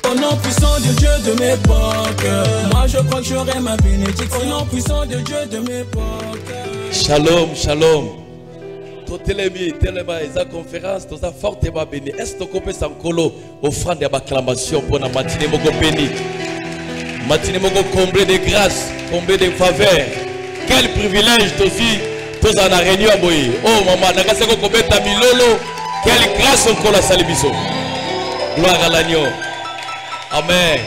Au nom puissant de Dieu de mes époques, moi je crois que j'aurai ma bénédiction. Au nom puissant de Dieu de mes époques. Shalom, shalom. Totelemi, telema, esa conférence, toza fortement béni. Est-ce que tu peux s'encolo offrande de acclamation pour la matinée moko béni? Matinée moko comblée de grâce, comblée de faveur. Quel privilège aussi, tous en a réunion à Boyi. Oh maman, nakase ko kobeta milolo. Quelle grâce on colle à Salibiso. Gloire à l'agneau. Amen.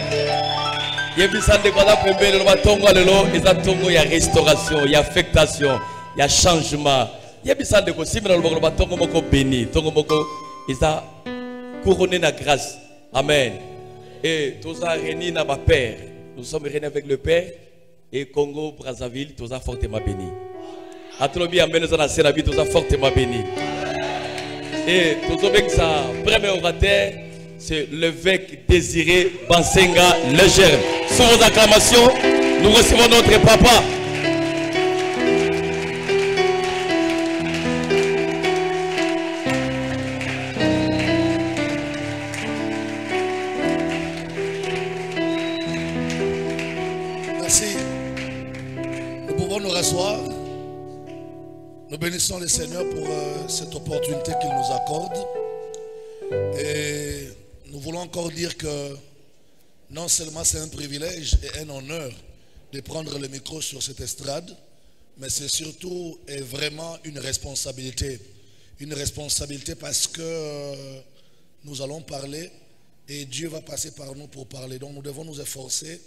Yebisande kwa da pembele ba tongo lelo, eza tongo ya restauration, ya affectation, ya changement. Yebisande ko simina lo ba tongo moko béni, tongo moko eza couronné na grâce. Amen. Et tous a réunis na ba père. Nous sommes réunis avec le père et Congo Brazzaville, tous a fortement béni. Atolobi amen, nous a sérabi, tous a fortement béni. Et tous avec sa premier orateur, c'est l'évêque Désiré Bansenga Leger. Sur vos acclamations, nous recevons notre papa. Merci. Nous pouvons nous rasseoir. Nous bénissons le Seigneur pour cette opportunité qu'il nous accorde. Et nous voulons encore dire que non seulement c'est un privilège et un honneur de prendre le micro sur cette estrade, mais c'est surtout et vraiment une responsabilité. Une responsabilité parce que nous allons parler et Dieu va passer par nous pour parler. Donc nous devons nous efforcer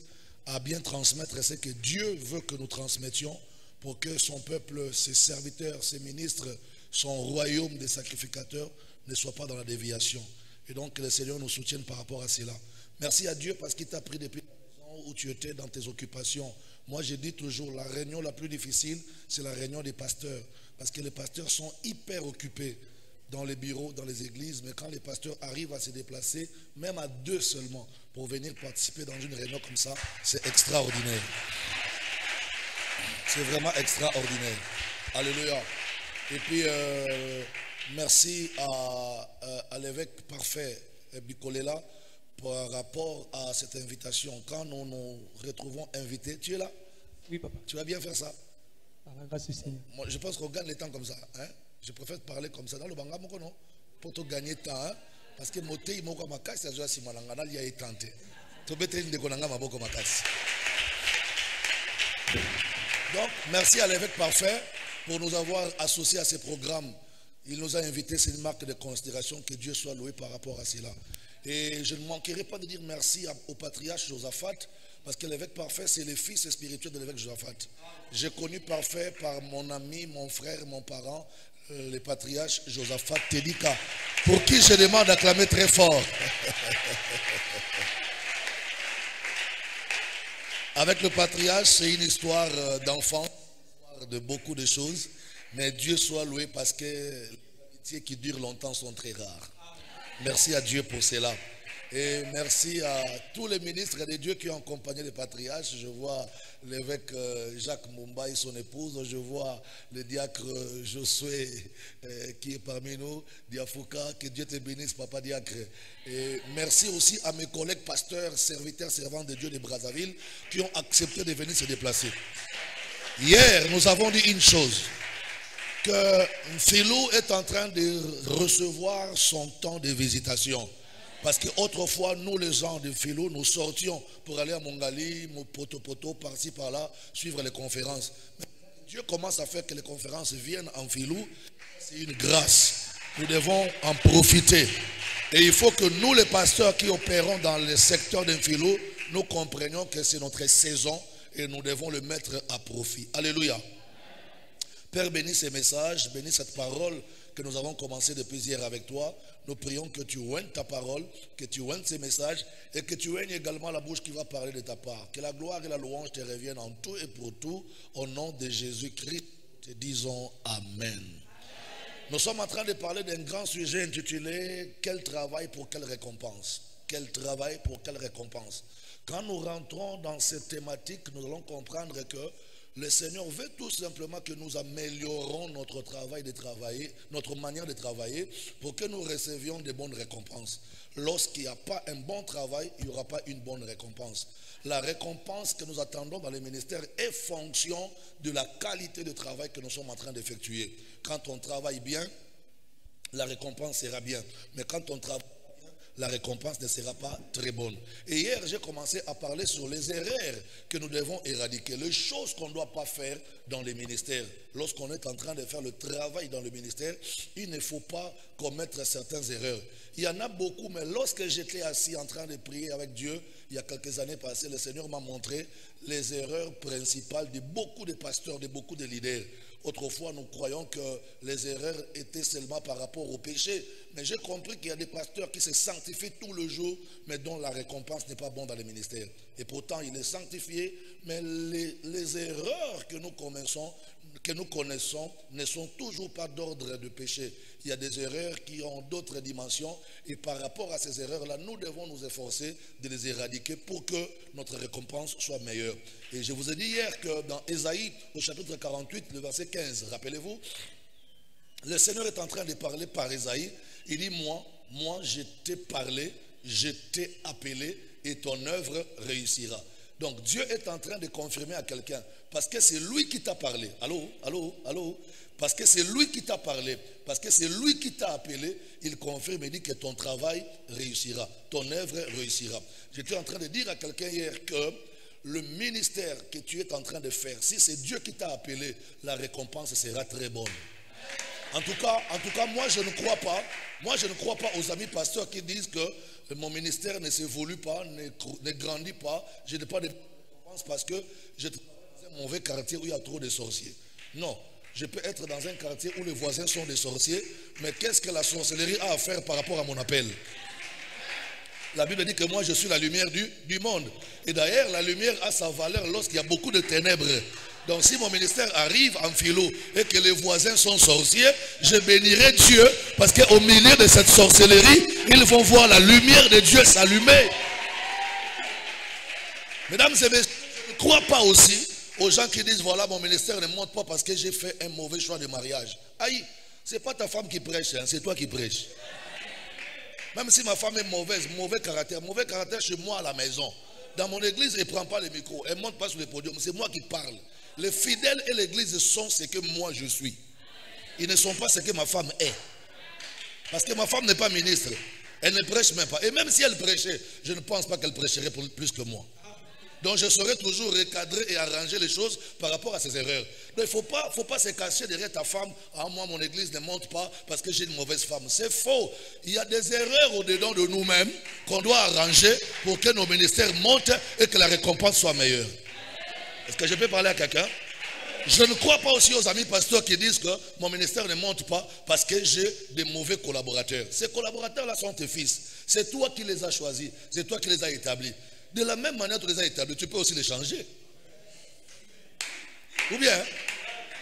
à bien transmettre ce que Dieu veut que nous transmettions pour que son peuple, ses serviteurs, ses ministres, son royaume des sacrificateurs ne soit pas dans la déviation. Et donc que le Seigneur nous soutienne par rapport à cela. Merci à Dieu parce qu'il t'a pris depuis la maison où tu étais dans tes occupations. Moi je dis toujours, la réunion la plus difficile, c'est la réunion des pasteurs. Parce que les pasteurs sont hyper occupés dans les bureaux, dans les églises. Mais quand les pasteurs arrivent à se déplacer, même à deux seulement, pour venir participer dans une réunion comme ça, c'est extraordinaire. C'est vraiment extraordinaire. Alléluia. Et puis, merci à l'évêque parfait, Bikolela, par rapport à cette invitation. Quand nous nous retrouvons invités, tu es là? Oui, papa. Tu vas bien faire ça? Par la grâce du Seigneur. Moi, je pense qu'on gagne le temps comme ça. Hein? Je préfère parler comme ça. Dans le banga, non? Pour te gagner temps. Hein? Parce que moté, il m'a dit que c'est déjà si malangana, il y a tenté. Tu peux te dire que tu as Donc, merci à l'évêque parfait pour nous avoir associés à ces programmes. Il nous a invités, c'est une marque de considération, que Dieu soit loué par rapport à cela. Et je ne manquerai pas de dire merci au patriarche Josaphat, parce que l'évêque parfait, c'est le fils spirituel de l'évêque Josaphat. J'ai connu parfait par mon ami, mon frère, mon parent, le patriarche Josaphat Tedika, pour qui je demande d'acclamer très fort. Avec le patriarche, c'est une histoire d'enfant, de beaucoup de choses, mais Dieu soit loué parce que les amitiés qui durent longtemps sont très rares. Merci à Dieu pour cela. Et merci à tous les ministres de Dieu qui ont accompagné le patriarche. Je vois l'évêque Jacques Mumba et son épouse. Je vois le diacre Josué qui est parmi nous, Diafouka. Que Dieu te bénisse, papa diacre. Et merci aussi à mes collègues pasteurs, serviteurs, servants de Dieu de Brazzaville qui ont accepté de venir se déplacer. Hier, nous avons dit une chose, que Philou est en train de recevoir son temps de visitation. Parce qu'autrefois, nous les gens de Philou, nous sortions pour aller à Mongali, Poto, par-ci, par-là, suivre les conférences. Mais Dieu commence à faire que les conférences viennent en Philou. C'est une grâce. Nous devons en profiter. Et il faut que nous, les pasteurs qui opérons dans le secteur de Philou, nous comprenions que c'est notre saison et nous devons le mettre à profit. Alléluia. Père, bénis ces messages, bénis cette parole que nous avons commencé depuis hier avec toi. Nous prions que tu oignes ta parole, que tu oignes ces messages et que tu oignes également la bouche qui va parler de ta part. Que la gloire et la louange te reviennent en tout et pour tout. Au nom de Jésus-Christ, te disons Amen. Nous sommes en train de parler d'un grand sujet intitulé « Quel travail pour quelle récompense ?» Quel travail pour quelle récompense? Quand nous rentrons dans cette thématique, nous allons comprendre que le Seigneur veut tout simplement que nous améliorons notre travail de travailler, notre manière de travailler, pour que nous recevions de bonnes récompenses. Lorsqu'il n'y a pas un bon travail, il n'y aura pas une bonne récompense. La récompense que nous attendons dans les ministères est fonction de la qualité de travail que nous sommes en train d'effectuer. Quand on travaille bien, la récompense sera bien. Mais quand on travaille bien, la récompense ne sera pas très bonne. Et hier, j'ai commencé à parler sur les erreurs que nous devons éradiquer, les choses qu'on ne doit pas faire dans les ministères. Lorsqu'on est en train de faire le travail dans le ministère, il ne faut pas commettre certaines erreurs. Il y en a beaucoup, mais lorsque j'étais assis en train de prier avec Dieu, il y a quelques années passées, le Seigneur m'a montré les erreurs principales de beaucoup de pasteurs, de beaucoup de leaders. Autrefois, nous croyons que les erreurs étaient seulement par rapport au péché. Mais j'ai compris qu'il y a des pasteurs qui se sanctifient tout le jour, mais dont la récompense n'est pas bonne dans les ministères. Et pourtant, il est sanctifié, mais les erreurs que nous connaissons ne sont toujours pas d'ordre de péché. Il y a des erreurs qui ont d'autres dimensions, et par rapport à ces erreurs-là, nous devons nous efforcer de les éradiquer pour que notre récompense soit meilleure. Et je vous ai dit hier que dans Ésaïe, au chapitre 48, le verset 15, rappelez-vous, le Seigneur est en train de parler par Ésaïe. Il dit, moi je t'ai parlé, je t'ai appelé, et ton œuvre réussira. Donc Dieu est en train de confirmer à quelqu'un, parce que c'est lui qui t'a parlé. Allô? Parce que c'est lui qui t'a parlé, parce que c'est lui qui t'a appelé, il confirme et dit que ton travail réussira, ton œuvre réussira. J'étais en train de dire à quelqu'un hier que le ministère que tu es en train de faire, si c'est Dieu qui t'a appelé, la récompense sera très bonne. En tout cas, moi je ne crois pas aux amis pasteurs qui disent que mon ministère ne s'évolue pas, ne grandit pas, je n'ai pas de récompense parce que je travaille dans un mauvais quartier où il y a trop de sorciers. Non, je peux être dans un quartier où les voisins sont des sorciers, mais qu'est-ce que la sorcellerie a à faire par rapport à mon appel? La Bible dit que moi je suis la lumière du monde. Et d'ailleurs, la lumière a sa valeur lorsqu'il y a beaucoup de ténèbres. Donc si mon ministère arrive en philo et que les voisins sont sorciers, je bénirai Dieu parce qu'au milieu de cette sorcellerie, ils vont voir la lumière de Dieu s'allumer. Mesdames et messieurs, je ne crois pas aussi aux gens qui disent voilà, mon ministère ne monte pas parce que j'ai fait un mauvais choix de mariage. Aïe, ce n'est pas ta femme qui prêche, hein, c'est toi qui prêches. Même si ma femme est mauvaise, mauvais caractère chez moi à la maison. Dans mon église, elle ne prend pas le micro, elle ne monte pas sur le podium, c'est moi qui parle. Les fidèles et l'église sont ce que moi je suis. Ils ne sont pas ce que ma femme est. Parce que ma femme n'est pas ministre. Elle ne prêche même pas. Et même si elle prêchait, je ne pense pas qu'elle prêcherait plus que moi. Donc je saurais toujours recadrer et arranger les choses par rapport à ces erreurs. Donc il ne faut pas se cacher derrière ta femme. Ah, moi, mon église ne monte pas parce que j'ai une mauvaise femme. C'est faux. Il y a des erreurs au-dedans de nous-mêmes qu'on doit arranger pour que nos ministères montent et que la récompense soit meilleure. Est-ce que je peux parler à quelqu'un? Je ne crois pas aussi aux amis pasteurs qui disent que mon ministère ne monte pas parce que j'ai des mauvais collaborateurs. Ces collaborateurs-là sont tes fils. C'est toi qui les as choisis. C'est toi qui les as établis. De la même manière que tu les as établis, tu peux aussi les changer. Ou bien,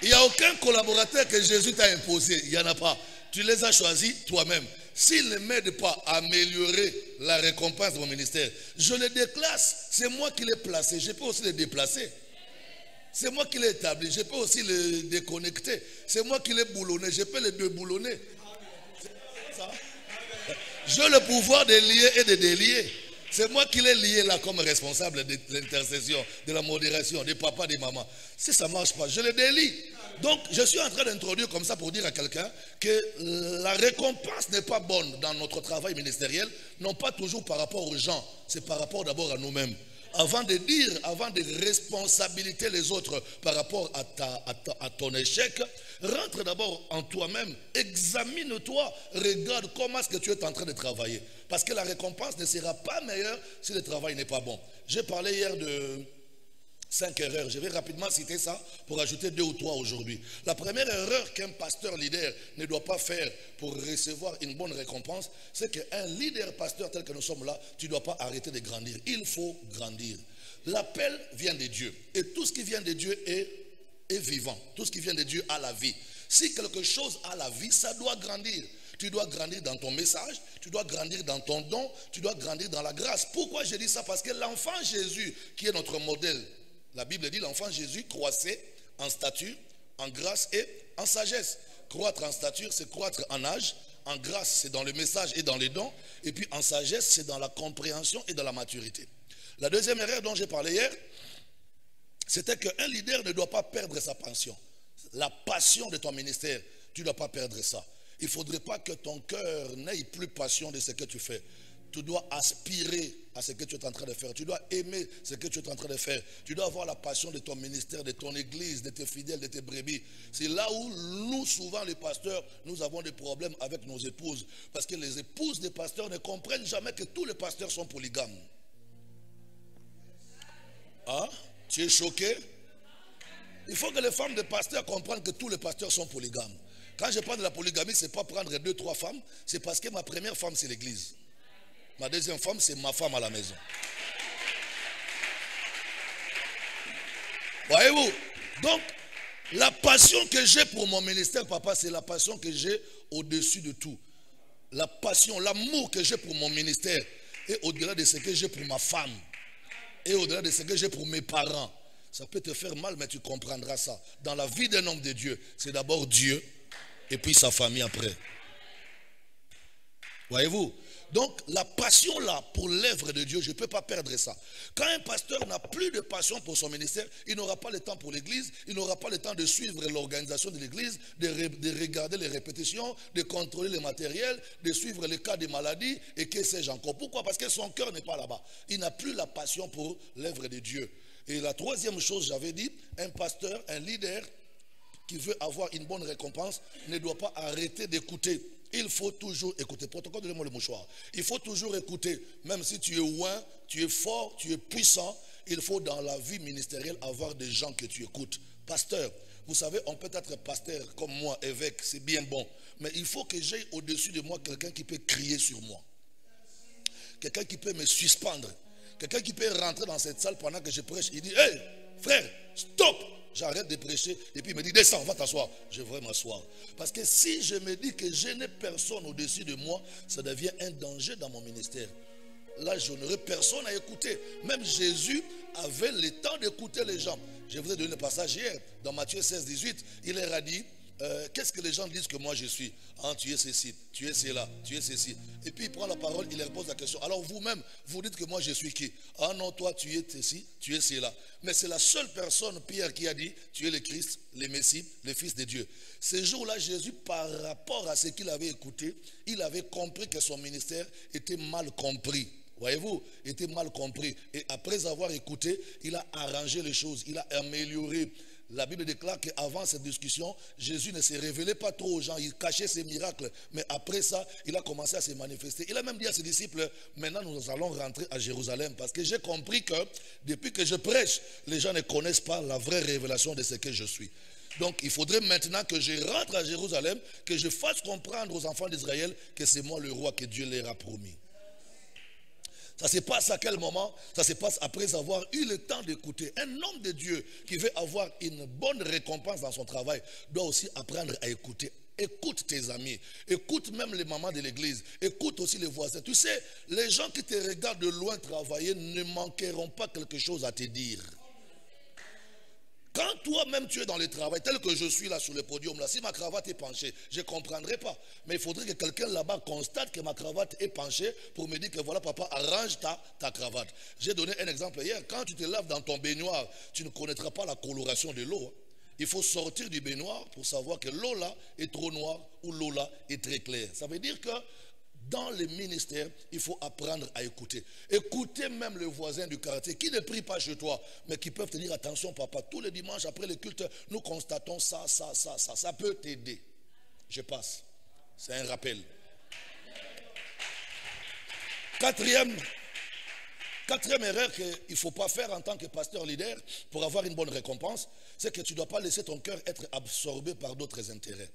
il n'y a aucun collaborateur que Jésus t'a imposé. Il n'y en a pas. Tu les as choisis toi-même. S'ils ne m'aident pas à améliorer la récompense de mon ministère, je les déclasse. C'est moi qui les placé. Je peux aussi les déplacer. C'est moi qui l'ai établi. Je peux aussi les déconnecter. C'est moi qui l'ai boulonné. Je peux les déboulonner. J'ai le pouvoir de lier et de délier. C'est moi qui l'ai lié là comme responsable de l'intercession, de la modération, des papas, des mamans. Si ça ne marche pas, je le délie. Donc, je suis en train d'introduire comme ça pour dire à quelqu'un que la récompense n'est pas bonne dans notre travail ministériel, non pas toujours par rapport aux gens, c'est par rapport d'abord à nous-mêmes. Avant de responsabiliser les autres par rapport à ton échec, rentre d'abord en toi-même, examine-toi, regarde comment est-ce que tu es en train de travailler. Parce que la récompense ne sera pas meilleure si le travail n'est pas bon. J'ai parlé hier de 5 erreurs. Je vais rapidement citer ça pour ajouter 2 ou 3 aujourd'hui. La première erreur qu'un pasteur leader ne doit pas faire pour recevoir une bonne récompense, c'est qu'un leader pasteur tel que nous sommes là, tu ne dois pas arrêter de grandir. Il faut grandir. L'appel vient de Dieu. Et tout ce qui vient de Dieu est vivant. Tout ce qui vient de Dieu a la vie. Si quelque chose a la vie, ça doit grandir. Tu dois grandir dans ton message, tu dois grandir dans ton don, tu dois grandir dans la grâce. Pourquoi je dis ça? Parce que l'enfant Jésus, qui est notre modèle, La Bible dit l'enfant Jésus croissait en stature, en grâce et en sagesse. Croître en stature, c'est croître en âge. En grâce, c'est dans le message et dans les dons. Et puis en sagesse, c'est dans la compréhension et dans la maturité. La deuxième erreur dont j'ai parlé hier, c'était qu'un leader ne doit pas perdre sa passion. La passion de ton ministère, tu ne dois pas perdre ça. Il ne faudrait pas que ton cœur n'ait plus passion de ce que tu fais. Tu dois aspirer à ce que tu es en train de faire. Tu dois aimer ce que tu es en train de faire. Tu dois avoir la passion de ton ministère, de ton église, de tes fidèles, de tes brebis. C'est là où nous, souvent les pasteurs, nous avons des problèmes avec nos épouses. Parce que les épouses des pasteurs ne comprennent jamais que tous les pasteurs sont polygames. Hein? Tu es choqué? Il faut que les femmes des pasteurs comprennent que tous les pasteurs sont polygames. Quand je parle de la polygamie, ce n'est pas prendre 2, 3 femmes. C'est parce que ma première femme, c'est l'église. Ma deuxième femme, c'est ma femme à la maison. Voyez-vous? Donc, la passion que j'ai pour mon ministère, papa, c'est la passion que j'ai au-dessus de tout. La passion, l'amour que j'ai pour mon ministère est au-delà de ce que j'ai pour ma femme. Et au-delà de ce que j'ai pour mes parents. Ça peut te faire mal, mais tu comprendras ça. Dans la vie d'un homme de Dieu, c'est d'abord Dieu et puis sa famille après. Voyez-vous? Donc la passion là pour l'œuvre de Dieu, je ne peux pas perdre ça. Quand un pasteur n'a plus de passion pour son ministère, il n'aura pas le temps pour l'église, il n'aura pas le temps de suivre l'organisation de l'église, de regarder les répétitions, de contrôler les matériels, de suivre les cas de maladies et que sais-je encore. Pourquoi? Parce que son cœur n'est pas là-bas. Il n'a plus la passion pour l'œuvre de Dieu. Et la troisième chose, j'avais dit, un pasteur, un leader qui veut avoir une bonne récompense ne doit pas arrêter d'écouter. Il faut toujours écouter. Protocole, donnez-moi le mouchoir. Il faut toujours écouter. Même si tu es loin, tu es fort, tu es puissant, il faut dans la vie ministérielle avoir des gens que tu écoutes. Pasteur, vous savez, on peut être pasteur comme moi, évêque, c'est bien bon. Mais il faut que j'aie au-dessus de moi quelqu'un qui peut crier sur moi. Quelqu'un qui peut me suspendre. Quelqu'un qui peut rentrer dans cette salle pendant que je prêche. Il dit, hey, frère, stop! J'arrête de prêcher et puis il me dit descends, va t'asseoir. Je vais m'asseoir. Parce que si je me dis que je n'ai personne au-dessus de moi, ça devient un danger dans mon ministère. Là, je n'aurai personne à écouter. Même Jésus avait le temps d'écouter les gens. Je vous ai donné le passage hier, dans Matthieu 16, 18. Il leur a dit, qu'est-ce que les gens disent que moi je suis? Ah, tu es ceci, tu es cela, tu es ceci. Et puis il prend la parole, il leur pose la question. Alors vous-même, vous dites que moi je suis qui? Ah non, toi tu es ceci, tu es cela. Mais c'est la seule personne, Pierre, qui a dit, tu es le Christ, le Messie, le Fils de Dieu. Ce jour-là, Jésus, par rapport à ce qu'il avait écouté, il avait compris que son ministère était mal compris. Voyez-vous, était mal compris. Et après avoir écouté, il a arrangé les choses, il a amélioré. La Bible déclare qu'avant cette discussion, Jésus ne se révélait pas trop aux gens, il cachait ses miracles. Mais après ça, il a commencé à se manifester. Il a même dit à ses disciples, maintenant nous allons rentrer à Jérusalem. Parce que j'ai compris que depuis que je prêche, les gens ne connaissent pas la vraie révélation de ce que je suis. Donc il faudrait maintenant que je rentre à Jérusalem, que je fasse comprendre aux enfants d'Israël que c'est moi le roi que Dieu leur a promis. Ça se passe à quel moment? Ça se passe après avoir eu le temps d'écouter. Un homme de Dieu qui veut avoir une bonne récompense dans son travail doit aussi apprendre à écouter. Écoute tes amis, écoute même les mamans de l'église, écoute aussi les voisins. Tu sais, les gens qui te regardent de loin travailler ne manqueront pas quelque chose à te dire. Quand toi-même tu es dans le travail, tel que je suis là sur le podium, là, si ma cravate est penchée, je ne comprendrai pas. Mais il faudrait que quelqu'un là-bas constate que ma cravate est penchée pour me dire que voilà papa, arrange ta cravate. J'ai donné un exemple hier. Quand tu te laves dans ton baignoire, tu ne connaîtras pas la coloration de l'eau. Il faut sortir du baignoire pour savoir que l'eau là est trop noire ou l'eau là est très claire. Ça veut dire que dans les ministères, il faut apprendre à écouter. Écouter même le voisin du quartier qui ne prie pas chez toi, mais qui peuvent te dire attention papa, tous les dimanches après le culte, nous constatons ça. Ça peut t'aider. Je passe. C'est un rappel. Quatrième erreur qu'il ne faut pas faire en tant que pasteur leader pour avoir une bonne récompense, c'est que tu ne dois pas laisser ton cœur être absorbé par d'autres intérêts.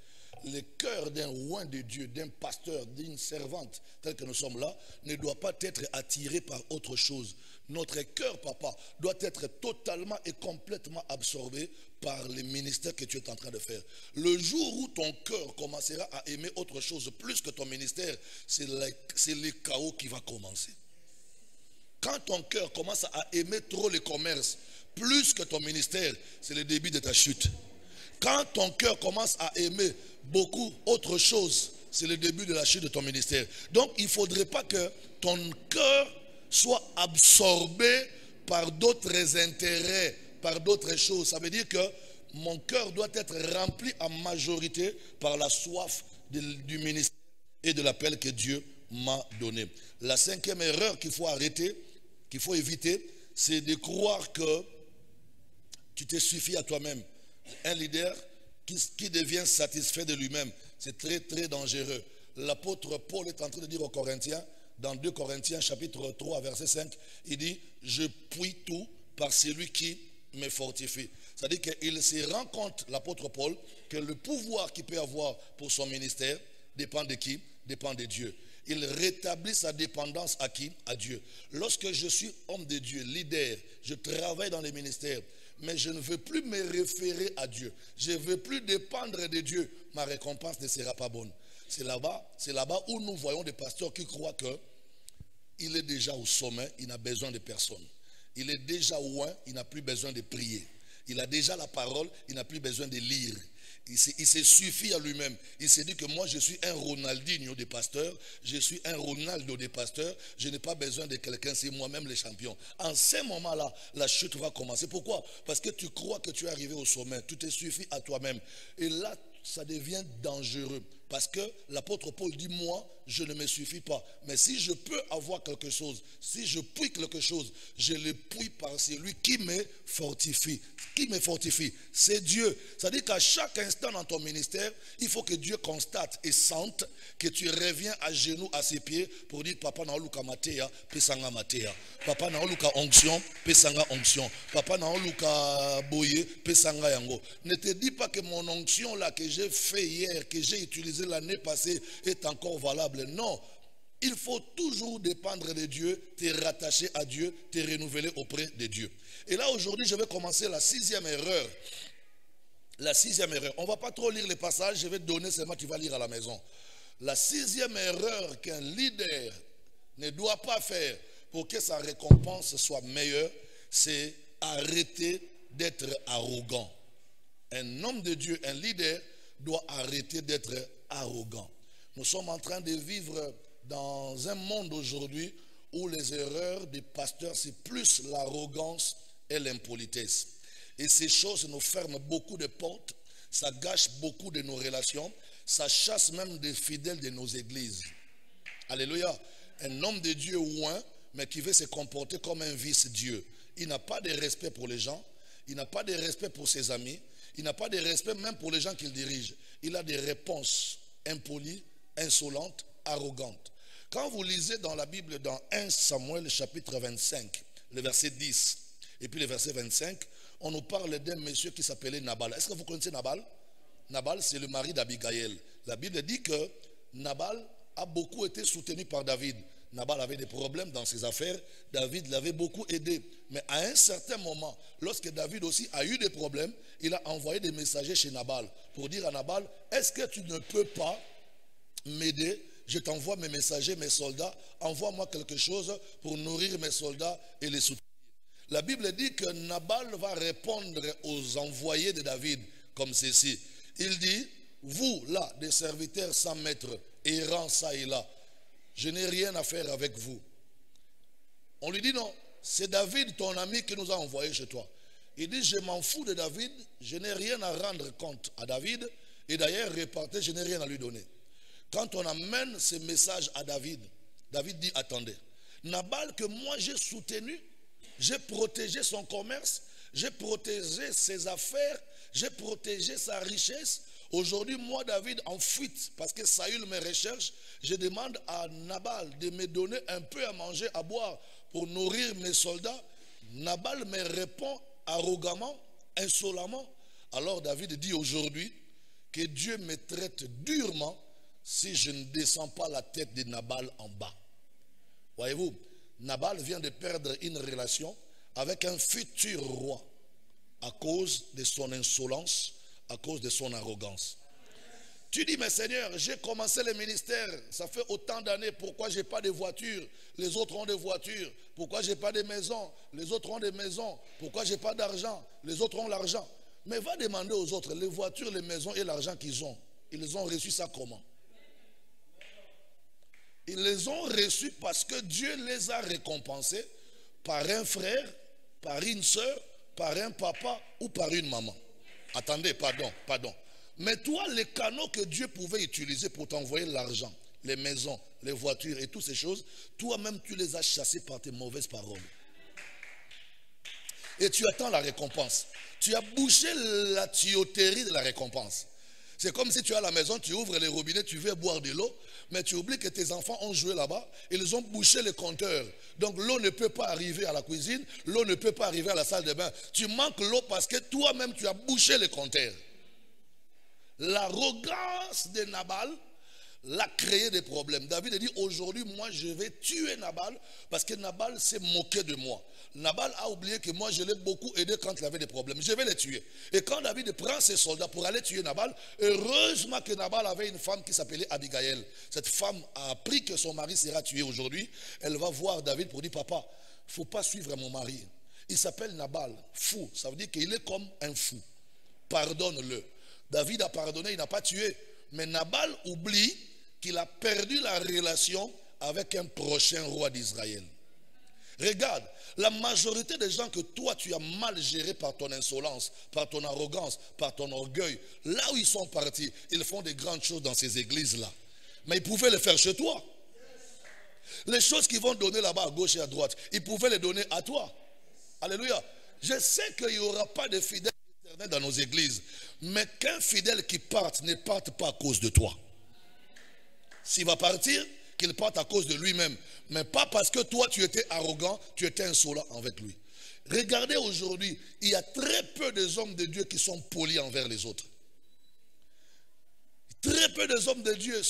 Le cœur d'un roi de Dieu, d'un pasteur, d'une servante, tel que nous sommes là, ne doit pas être attiré par autre chose. Notre cœur, papa, doit être totalement et complètement absorbé par les ministères que tu es en train de faire. Le jour où ton cœur commencera à aimer autre chose plus que ton ministère, c'est le chaos qui va commencer. Quand ton cœur commence à aimer trop le commerce, plus que ton ministère, c'est le début de ta chute. Quand ton cœur commence à aimer beaucoup autre chose, c'est le début de la chute de ton ministère. Donc, il ne faudrait pas que ton cœur soit absorbé par d'autres intérêts, par d'autres choses. Ça veut dire que mon cœur doit être rempli en majorité par la soif du ministère et de l'appel que Dieu m'a donné. La cinquième erreur qu'il faut arrêter, qu'il faut éviter, c'est de croire que tu te suffis à toi-même. Un leader qui devient satisfait de lui-même, c'est très très dangereux. L'apôtre Paul est en train de dire aux Corinthiens, dans 2 Corinthiens chapitre 3 verset 5, il dit « Je puis tout par celui qui me fortifie ». C'est-à-dire qu'il se rend compte, l'apôtre Paul, que le pouvoir qu'il peut avoir pour son ministère dépend de qui? Dépend de Dieu. Il rétablit sa dépendance à qui? À Dieu. Lorsque je suis homme de Dieu, leader, je travaille dans les ministères, mais je ne veux plus me référer à Dieu. Je ne veux plus dépendre de Dieu. Ma récompense ne sera pas bonne. C'est là-bas où nous voyons des pasteurs qui croient qu'il est déjà au sommet, il n'a besoin de personne. Il est déjà loin, il n'a plus besoin de prier. Il a déjà la parole, il n'a plus besoin de lire. Il se suffit à lui-même. Il s'est dit que moi je suis un Ronaldinho des pasteurs, je suis un Ronaldo des pasteurs, je n'ai pas besoin de quelqu'un, c'est moi-même le champion. En ce moment-là, la chute va commencer. Pourquoi? Parce que tu crois que tu es arrivé au sommet, tout te suffit à toi-même. Et là, ça devient dangereux. Parce que l'apôtre Paul dit, moi, je ne me suffis pas. Mais si je peux avoir quelque chose, si je puis quelque chose, je le puis par celui qui me fortifie. Qui me fortifie? C'est Dieu. C'est-à-dire qu'à chaque instant dans ton ministère, il faut que Dieu constate et sente que tu reviens à genoux à ses pieds pour dire, Papa naoluka matea, pesanga matea. Papa naoluka onction, pesanga onction. Papa naoluka boye, pesanga yango. Ne te dis pas que mon onction là que j'ai fait hier, que j'ai utilisé l'année passée est encore valable. Non, il faut toujours dépendre de Dieu, te rattacher à Dieu, te renouveler auprès de Dieu. Et là aujourd'hui je vais commencer la sixième erreur. La sixième erreur. On ne va pas trop lire les passages, je vais te donner seulement, tu vas lire à la maison. La sixième erreur qu'un leader ne doit pas faire pour que sa récompense soit meilleure, c'est arrêter d'être arrogant. Un homme de Dieu, un leader, doit arrêter d'être arrogant. Nous sommes en train de vivre dans un monde aujourd'hui où les erreurs des pasteurs, c'est plus l'arrogance et l'impolitesse. Et ces choses nous ferment beaucoup de portes, ça gâche beaucoup de nos relations, ça chasse même des fidèles de nos églises. Alléluia. Un homme de Dieu ouin, mais qui veut se comporter comme un vice-dieu. Il n'a pas de respect pour les gens, il n'a pas de respect pour ses amis, il n'a pas de respect même pour les gens qu'il dirige. Il a des réponses impolies, insolentes, arrogantes. Quand vous lisez dans la Bible, dans 1 Samuel chapitre 25, le verset 10, et puis le verset 25, on nous parle d'un monsieur qui s'appelait Nabal. Est-ce que vous connaissez Nabal? Nabal, c'est le mari d'Abigaël. La Bible dit que Nabal a beaucoup été soutenu par David. Nabal avait des problèmes dans ses affaires. David l'avait beaucoup aidé. Mais à un certain moment, lorsque David aussi a eu des problèmes, il a envoyé des messagers chez Nabal pour dire à Nabal, est-ce que tu ne peux pas m'aider? Je t'envoie mes messagers, mes soldats. Envoie-moi quelque chose pour nourrir mes soldats et les soutenir. La Bible dit que Nabal va répondre aux envoyés de David comme ceci. Il dit, vous là, des serviteurs sans maître, errant ça et là, je n'ai rien à faire avec vous. On lui dit non, c'est David ton ami qui nous a envoyé chez toi. Il dit je m'en fous de David, je n'ai rien à rendre compte à David et d'ailleurs repartez, je n'ai rien à lui donner. Quand on amène ce message à David, David dit attendez, Nabal que moi j'ai soutenu, j'ai protégé son commerce, j'ai protégé ses affaires, j'ai protégé sa richesse. Aujourd'hui, moi, David, en fuite, parce que Saül me recherche, je demande à Nabal de me donner un peu à manger, à boire, pour nourrir mes soldats. Nabal me répond arrogamment, insolemment. Alors David dit aujourd'hui que Dieu me traite durement si je ne descends pas la tête de Nabal en bas. Voyez-vous, Nabal vient de perdre une relation avec un futur roi à cause de son insolence, à cause de son arrogance. Tu dis, mais Seigneur, j'ai commencé le ministère, ça fait autant d'années, pourquoi je n'ai pas de voiture? Les autres ont des voitures. Pourquoi je n'ai pas de maisons? Les autres ont des maisons. Pourquoi je n'ai pas d'argent? Les autres ont l'argent. Mais va demander aux autres, les voitures, les maisons et l'argent qu'ils ont, ils ont reçu ça comment? Ils les ont reçus parce que Dieu les a récompensés par un frère, par une soeur, par un papa ou par une maman. Attendez, pardon. Mais toi, les canaux que Dieu pouvait utiliser pour t'envoyer l'argent, les maisons, les voitures et toutes ces choses, toi-même tu les as chassés par tes mauvaises paroles. Et tu attends la récompense. Tu as bouché la tuyauterie de la récompense. C'est comme si tu es à la maison, tu ouvres les robinets, tu veux boire de l'eau, mais tu oublies que tes enfants ont joué là-bas, ils ont bouché les compteurs. Donc l'eau ne peut pas arriver à la cuisine, l'eau ne peut pas arriver à la salle de bain. Tu manques l'eau parce que toi-même tu as bouché les compteurs. L'arrogance de Nabal l'a créé des problèmes. David a dit, aujourd'hui, moi, je vais tuer Nabal parce que Nabal s'est moqué de moi. Nabal a oublié que moi, je l'ai beaucoup aidé quand il avait des problèmes. Je vais les tuer. Et quand David prend ses soldats pour aller tuer Nabal, heureusement que Nabal avait une femme qui s'appelait Abigail. Cette femme a appris que son mari sera tué aujourd'hui. Elle va voir David pour dire, papa, il ne faut pas suivre mon mari. Il s'appelle Nabal, fou. Ça veut dire qu'il est comme un fou. Pardonne-le. David a pardonné, il n'a pas tué. Mais Nabal oublie qu'il a perdu la relation avec un prochain roi d'Israël. Regarde, la majorité des gens que toi tu as mal gérés par ton insolence, par ton arrogance, par ton orgueil, là où ils sont partis, ils font des grandes choses dans ces églises-là. Mais ils pouvaient les faire chez toi. Les choses qu'ils vont donner là-bas à gauche et à droite, ils pouvaient les donner à toi. Alléluia. Je sais qu'il n'y aura pas de fidèles éternels dans nos églises, mais qu'un fidèle qui parte ne parte pas à cause de toi. S'il va partir, qu'il parte à cause de lui-même. Mais pas parce que toi tu étais arrogant, tu étais insolent avec lui. Regardez aujourd'hui, il y a très peu des hommes de Dieu qui sont polis envers les autres. Très peu des hommes de Dieu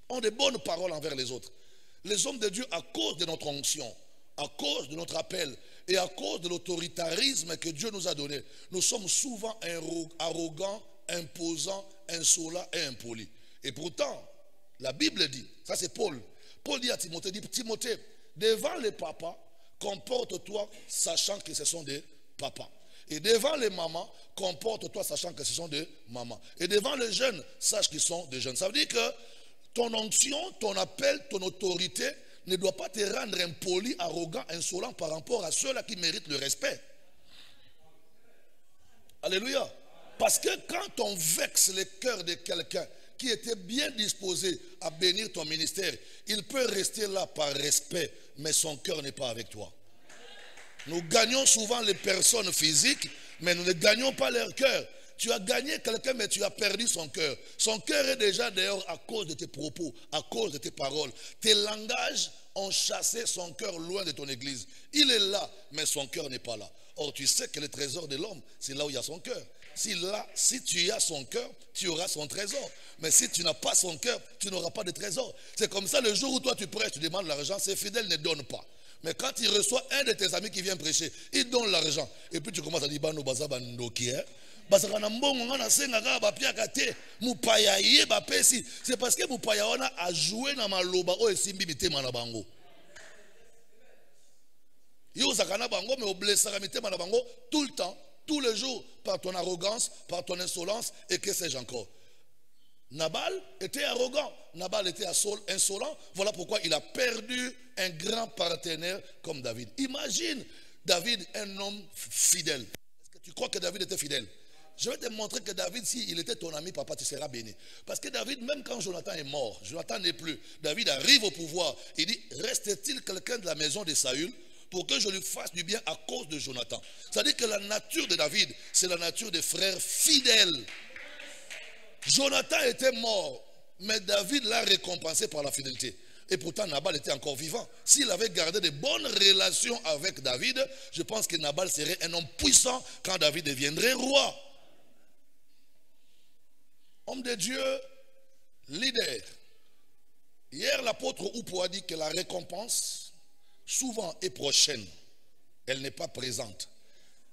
ont de bonnes paroles envers les autres. Les hommes de Dieu, à cause de notre onction, à cause de notre appel et à cause de l'autoritarisme que Dieu nous a donné, nous sommes souvent arrogants, imposants, insolents et impolis. Et pourtant, la Bible dit, ça c'est Paul. Paul dit à Timothée, Timothée, devant les papas, comporte-toi sachant que ce sont des papas. Et devant les mamans, comporte-toi sachant que ce sont des mamans. Et devant les jeunes, sache qu'ils sont des jeunes. Ça veut dire que ton onction, ton appel, ton autorité ne doit pas te rendre impoli, arrogant, insolent par rapport à ceux-là qui méritent le respect. Alléluia. Parce que quand on vexe le cœur de quelqu'un qui était bien disposé à bénir ton ministère, il peut rester là par respect, mais son cœur n'est pas avec toi. Nous gagnons souvent les personnes physiques, mais nous ne gagnons pas leur cœur. Tu as gagné quelqu'un, mais tu as perdu son cœur. Son cœur est déjà dehors à cause de tes propos, à cause de tes paroles. Tes langages ont chassé son cœur loin de ton église. Il est là, mais son cœur n'est pas là. Or, tu sais que le trésor de l'homme, c'est là où il y a son cœur. Si tu as son cœur, tu auras son trésor. Mais si tu n'as pas son cœur, tu n'auras pas de trésor. C'est comme ça, le jour où toi tu prêches, tu demandes l'argent, ces fidèles ne donnent pas. Mais quand il reçoit un de tes amis qui vient prêcher, il donne l'argent. Et puis tu commences à dire, Bano baza bandoki, c'est parce que Mupaya a joué dans ma loba o esimbi mitema na bango. Yo zakana bango mais oblessara mitema na bango tout le temps, tous les jours, par ton arrogance, par ton insolence et que sais-je encore. Nabal était arrogant, Nabal était insolent. Voilà pourquoi il a perdu un grand partenaire comme David. Imagine David, un homme fidèle. Est-ce que tu crois que David était fidèle? Je vais te montrer que David, s'il était ton ami, papa, tu seras béni. Parce que David, même quand Jonathan est mort, Jonathan n'est plus, David arrive au pouvoir. Il dit, reste-t-il quelqu'un de la maison de Saül pour que je lui fasse du bien à cause de Jonathan? C'est-à-dire que la nature de David, c'est la nature des frères fidèles. Jonathan était mort, mais David l'a récompensé par la fidélité. Et pourtant, Nabal était encore vivant. S'il avait gardé de bonnes relations avec David, je pense que Nabal serait un homme puissant quand David deviendrait roi. Homme de Dieu, leader. Hier, l'apôtre Oupo a dit que la récompense, souvent, est prochaine. Elle n'est pas présente.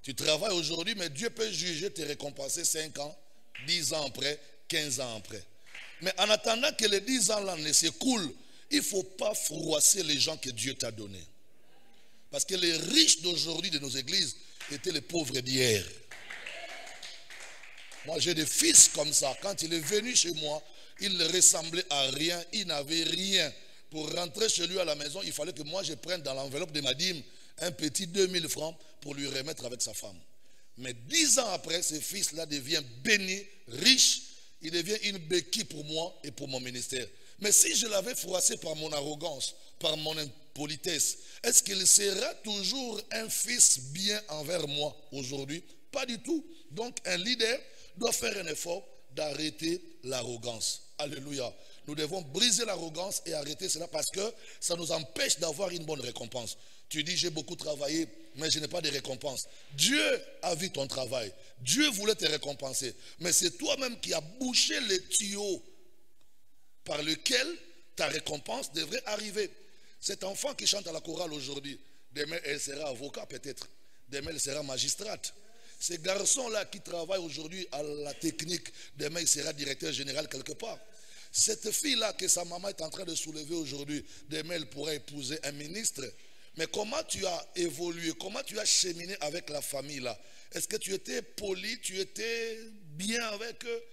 Tu travailles aujourd'hui, mais Dieu peut juger, te récompenser 5 ans, 10 ans après, 15 ans après. Mais en attendant que les 10 ans là ne s'écoulent, il ne faut pas froisser les gens que Dieu t'a donnés. Parce que les riches d'aujourd'hui de nos églises étaient les pauvres d'hier. Moi, j'ai des fils comme ça. Quand il est venu chez moi, il ne ressemblait à rien. Il n'avait rien. Pour rentrer chez lui à la maison, il fallait que moi, je prenne dans l'enveloppe de ma dîme un petit 2000 francs pour lui remettre avec sa femme. Mais 10 ans après, ce fils-là devient béni, riche. Il devient une béquille pour moi et pour mon ministère. Mais si je l'avais froissé par mon arrogance, par mon impolitesse, est-ce qu'il sera toujours un fils bien envers moi aujourd'hui? Pas du tout. Donc un leader doit faire un effort d'arrêter l'arrogance. Alléluia. Nous devons briser l'arrogance et arrêter cela parce que ça nous empêche d'avoir une bonne récompense. Tu dis, j'ai beaucoup travaillé, mais je n'ai pas de récompense. Dieu a vu ton travail. Dieu voulait te récompenser. Mais c'est toi-même qui as bouché les tuyaux par lequel ta récompense devrait arriver. Cet enfant qui chante à la chorale aujourd'hui, demain elle sera avocat peut-être. Demain elle sera magistrate. Ces garçons-là qui travaillent aujourd'hui à la technique, demain il sera directeur général quelque part. Cette fille-là que sa maman est en train de soulever aujourd'hui, demain elle pourrait épouser un ministre. Mais comment tu as évolué, comment tu as cheminé avec la famille là? Est-ce que tu étais poli, tu étais bien avec eux?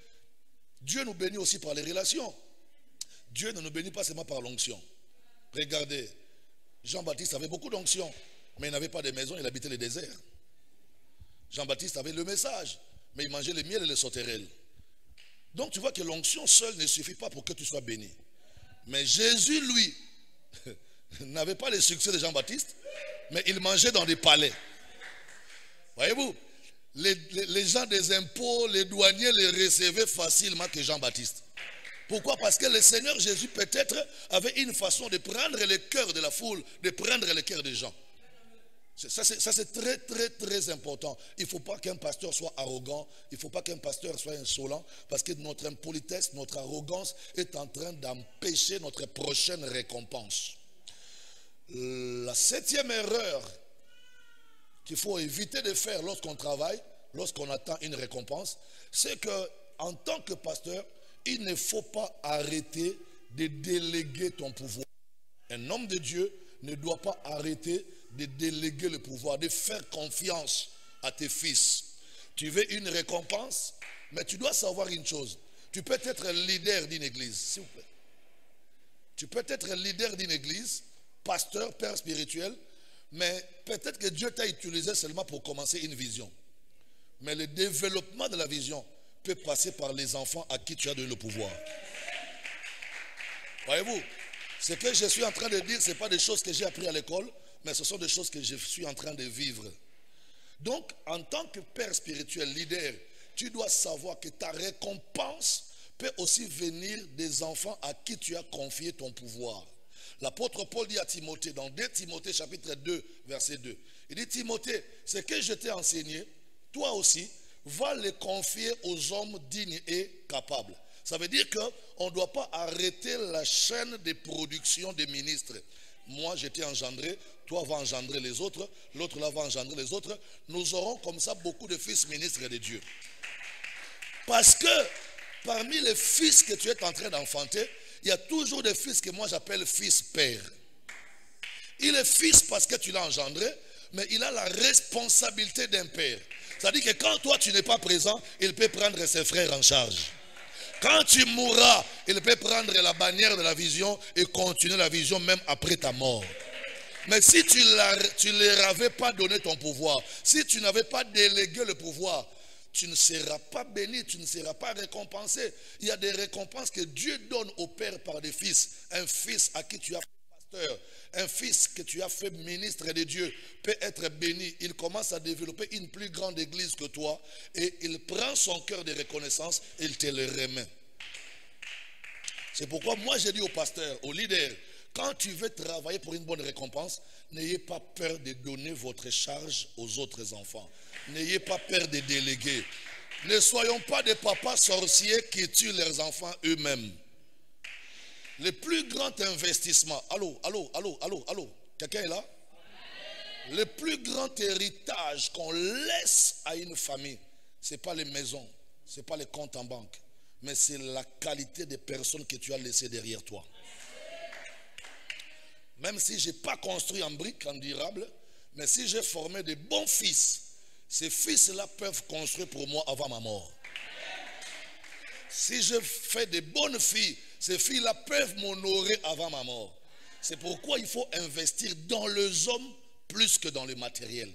Dieu nous bénit aussi par les relations. Dieu ne nous bénit pas seulement par l'onction. Regardez, Jean-Baptiste avait beaucoup d'onction, mais il n'avait pas de maison, il habitait le désert. Jean-Baptiste avait le message, mais il mangeait le miel et les sauterelles. Donc tu vois que l'onction seule ne suffit pas pour que tu sois béni. Mais Jésus, lui, n'avait pas le succès de Jean-Baptiste, mais il mangeait dans des palais. Voyez-vous, les gens des impôts, les douaniers les recevaient facilement que Jean-Baptiste. Pourquoi? Parce que le Seigneur Jésus peut-être avait une façon de prendre le cœur de la foule, de prendre le cœur des gens. Ça c'est très très très important. Il ne faut pas qu'un pasteur soit arrogant, il ne faut pas qu'un pasteur soit insolent, parce que notre impolitesse, notre arrogance est en train d'empêcher notre prochaine récompense. La 7e erreur qu'il faut éviter de faire lorsqu'on travaille, lorsqu'on attend une récompense, c'est qu'en tant que pasteur, il ne faut pas arrêter de déléguer ton pouvoir. Un homme de Dieu ne doit pas arrêter de déléguer le pouvoir, de faire confiance à tes fils. Tu veux une récompense, mais tu dois savoir une chose. Tu peux être leader d'une église, s'il vous plaît. Tu peux être leader d'une église, pasteur, père spirituel, mais peut-être que Dieu t'a utilisé seulement pour commencer une vision. Mais le développement de la vision peut passer par les enfants à qui tu as donné le pouvoir. Voyez-vous, ce que je suis en train de dire, ce n'est pas des choses que j'ai apprises à l'école, mais ce sont des choses que je suis en train de vivre. Donc, en tant que père spirituel, leader, tu dois savoir que ta récompense peut aussi venir des enfants à qui tu as confié ton pouvoir. L'apôtre Paul dit à Timothée, dans 2 Timothée chapitre 2, verset 2, il dit, Timothée, ce que je t'ai enseigné, toi aussi, va le confier aux hommes dignes et capables. Ça veut dire qu'on ne doit pas arrêter la chaîne de production des ministres. Moi, j'étais engendré, toi vas engendrer les autres, l'autre là va engendrer les autres. Nous aurons comme ça beaucoup de fils ministres de Dieu. Parce que parmi les fils que tu es en train d'enfanter, il y a toujours des fils que moi j'appelle fils père. Il est fils parce que tu l'as engendré, mais il a la responsabilité d'un père. C'est-à-dire que quand toi tu n'es pas présent, il peut prendre ses frères en charge. Quand tu mourras, il peut prendre la bannière de la vision et continuer la vision même après ta mort. Mais si tu ne leur avais pas donné ton pouvoir, si tu n'avais pas délégué le pouvoir, tu ne seras pas béni, tu ne seras pas récompensé. Il y a des récompenses que Dieu donne au Père par des fils. Un fils à qui tu as fait pasteur, un fils que tu as fait ministre de Dieu peut être béni. Il commence à développer une plus grande église que toi et il prend son cœur de reconnaissance et il te le remet. C'est pourquoi moi j'ai dit au pasteur, au leader, quand tu veux travailler pour une bonne récompense, n'ayez pas peur de donner votre charge aux autres enfants. N'ayez pas peur de déléguer. Ne soyons pas des papas sorciers qui tuent leurs enfants eux-mêmes. Le plus grand investissement, allô, quelqu'un est là? Le plus grand héritage qu'on laisse à une famille, ce n'est pas les maisons, ce n'est pas les comptes en banque, mais c'est la qualité des personnes que tu as laissées derrière toi. Même si je n'ai pas construit en briques, en durable, mais si j'ai formé de bons fils, ces fils-là peuvent construire pour moi avant ma mort. Si je fais de bonnes filles, ces filles-là peuvent m'honorer avant ma mort. C'est pourquoi il faut investir dans les hommes plus que dans le matériel.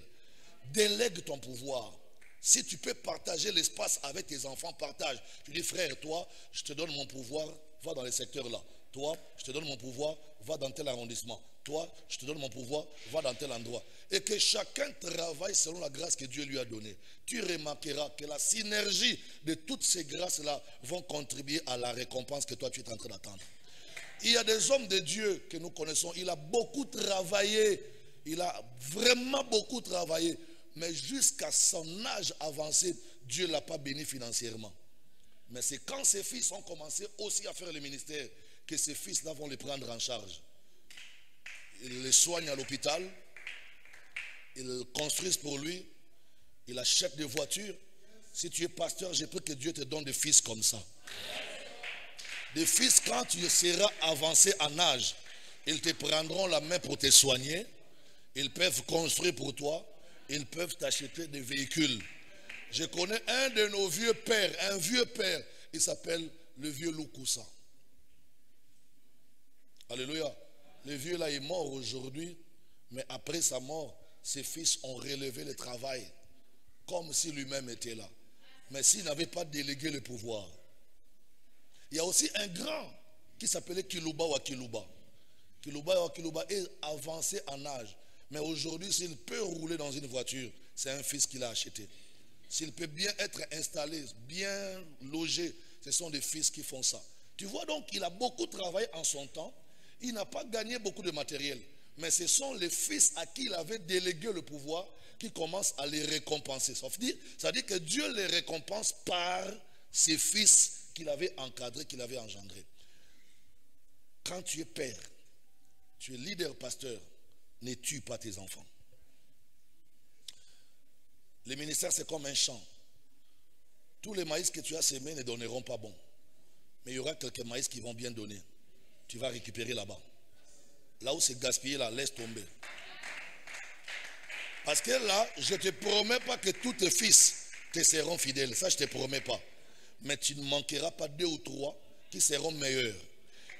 Délègue ton pouvoir. Si tu peux partager l'espace avec tes enfants, partage. Tu dis, frère, toi, je te donne mon pouvoir, va dans les secteurs là. Toi, je te donne mon pouvoir, va dans tel arrondissement. Toi, je te donne mon pouvoir, va dans tel endroit. Et que chacun travaille selon la grâce que Dieu lui a donnée. Tu remarqueras que la synergie de toutes ces grâces-là vont contribuer à la récompense que toi tu es en train d'attendre. Il y a des hommes de Dieu que nous connaissons. Il a beaucoup travaillé. Il a vraiment beaucoup travaillé. Mais jusqu'à son âge avancé, Dieu ne l'a pas béni financièrement. Mais c'est quand ses fils ont commencé aussi à faire le ministère que ces fils-là vont les prendre en charge. Ils les soignent à l'hôpital. Ils construisent pour lui. Il achète des voitures. Si tu es pasteur, je prie que Dieu te donne des fils comme ça. Des fils, quand tu seras avancé en âge, ils te prendront la main pour te soigner. Ils peuvent construire pour toi. Ils peuvent t'acheter des véhicules. Je connais un de nos vieux pères, un vieux père. Il s'appelle le vieux Loukoussa. Alléluia. Le vieux là est mort aujourd'hui, mais après sa mort, ses fils ont relevé le travail comme si lui-même était là. Mais s'il n'avait pas délégué le pouvoir. Il y a aussi un grand qui s'appelait Kilouba Wakilouba. Kilouba Wakilouba est avancé en âge. Mais aujourd'hui, s'il peut rouler dans une voiture, c'est un fils qu'il a acheté. S'il peut bien être installé, bien logé, ce sont des fils qui font ça. Tu vois donc, il a beaucoup travaillé en son temps. Il n'a pas gagné beaucoup de matériel. Mais ce sont les fils à qui il avait délégué le pouvoir qui commencent à les récompenser. Ça veut dire que Dieu les récompense par ses fils qu'il avait encadrés, qu'il avait engendrés. Quand tu es père, tu es leader pasteur, ne tue pas tes enfants. Le ministère, c'est comme un champ. Tous les maïs que tu as sémés ne donneront pas bon. Mais il y aura quelques maïs qui vont bien donner. Tu vas récupérer là-bas. Là où c'est gaspillé, là, laisse tomber. Parce que là, je ne te promets pas que tous tes fils te seront fidèles. Ça, je ne te promets pas. Mais tu ne manqueras pas 2 ou 3 qui seront meilleurs.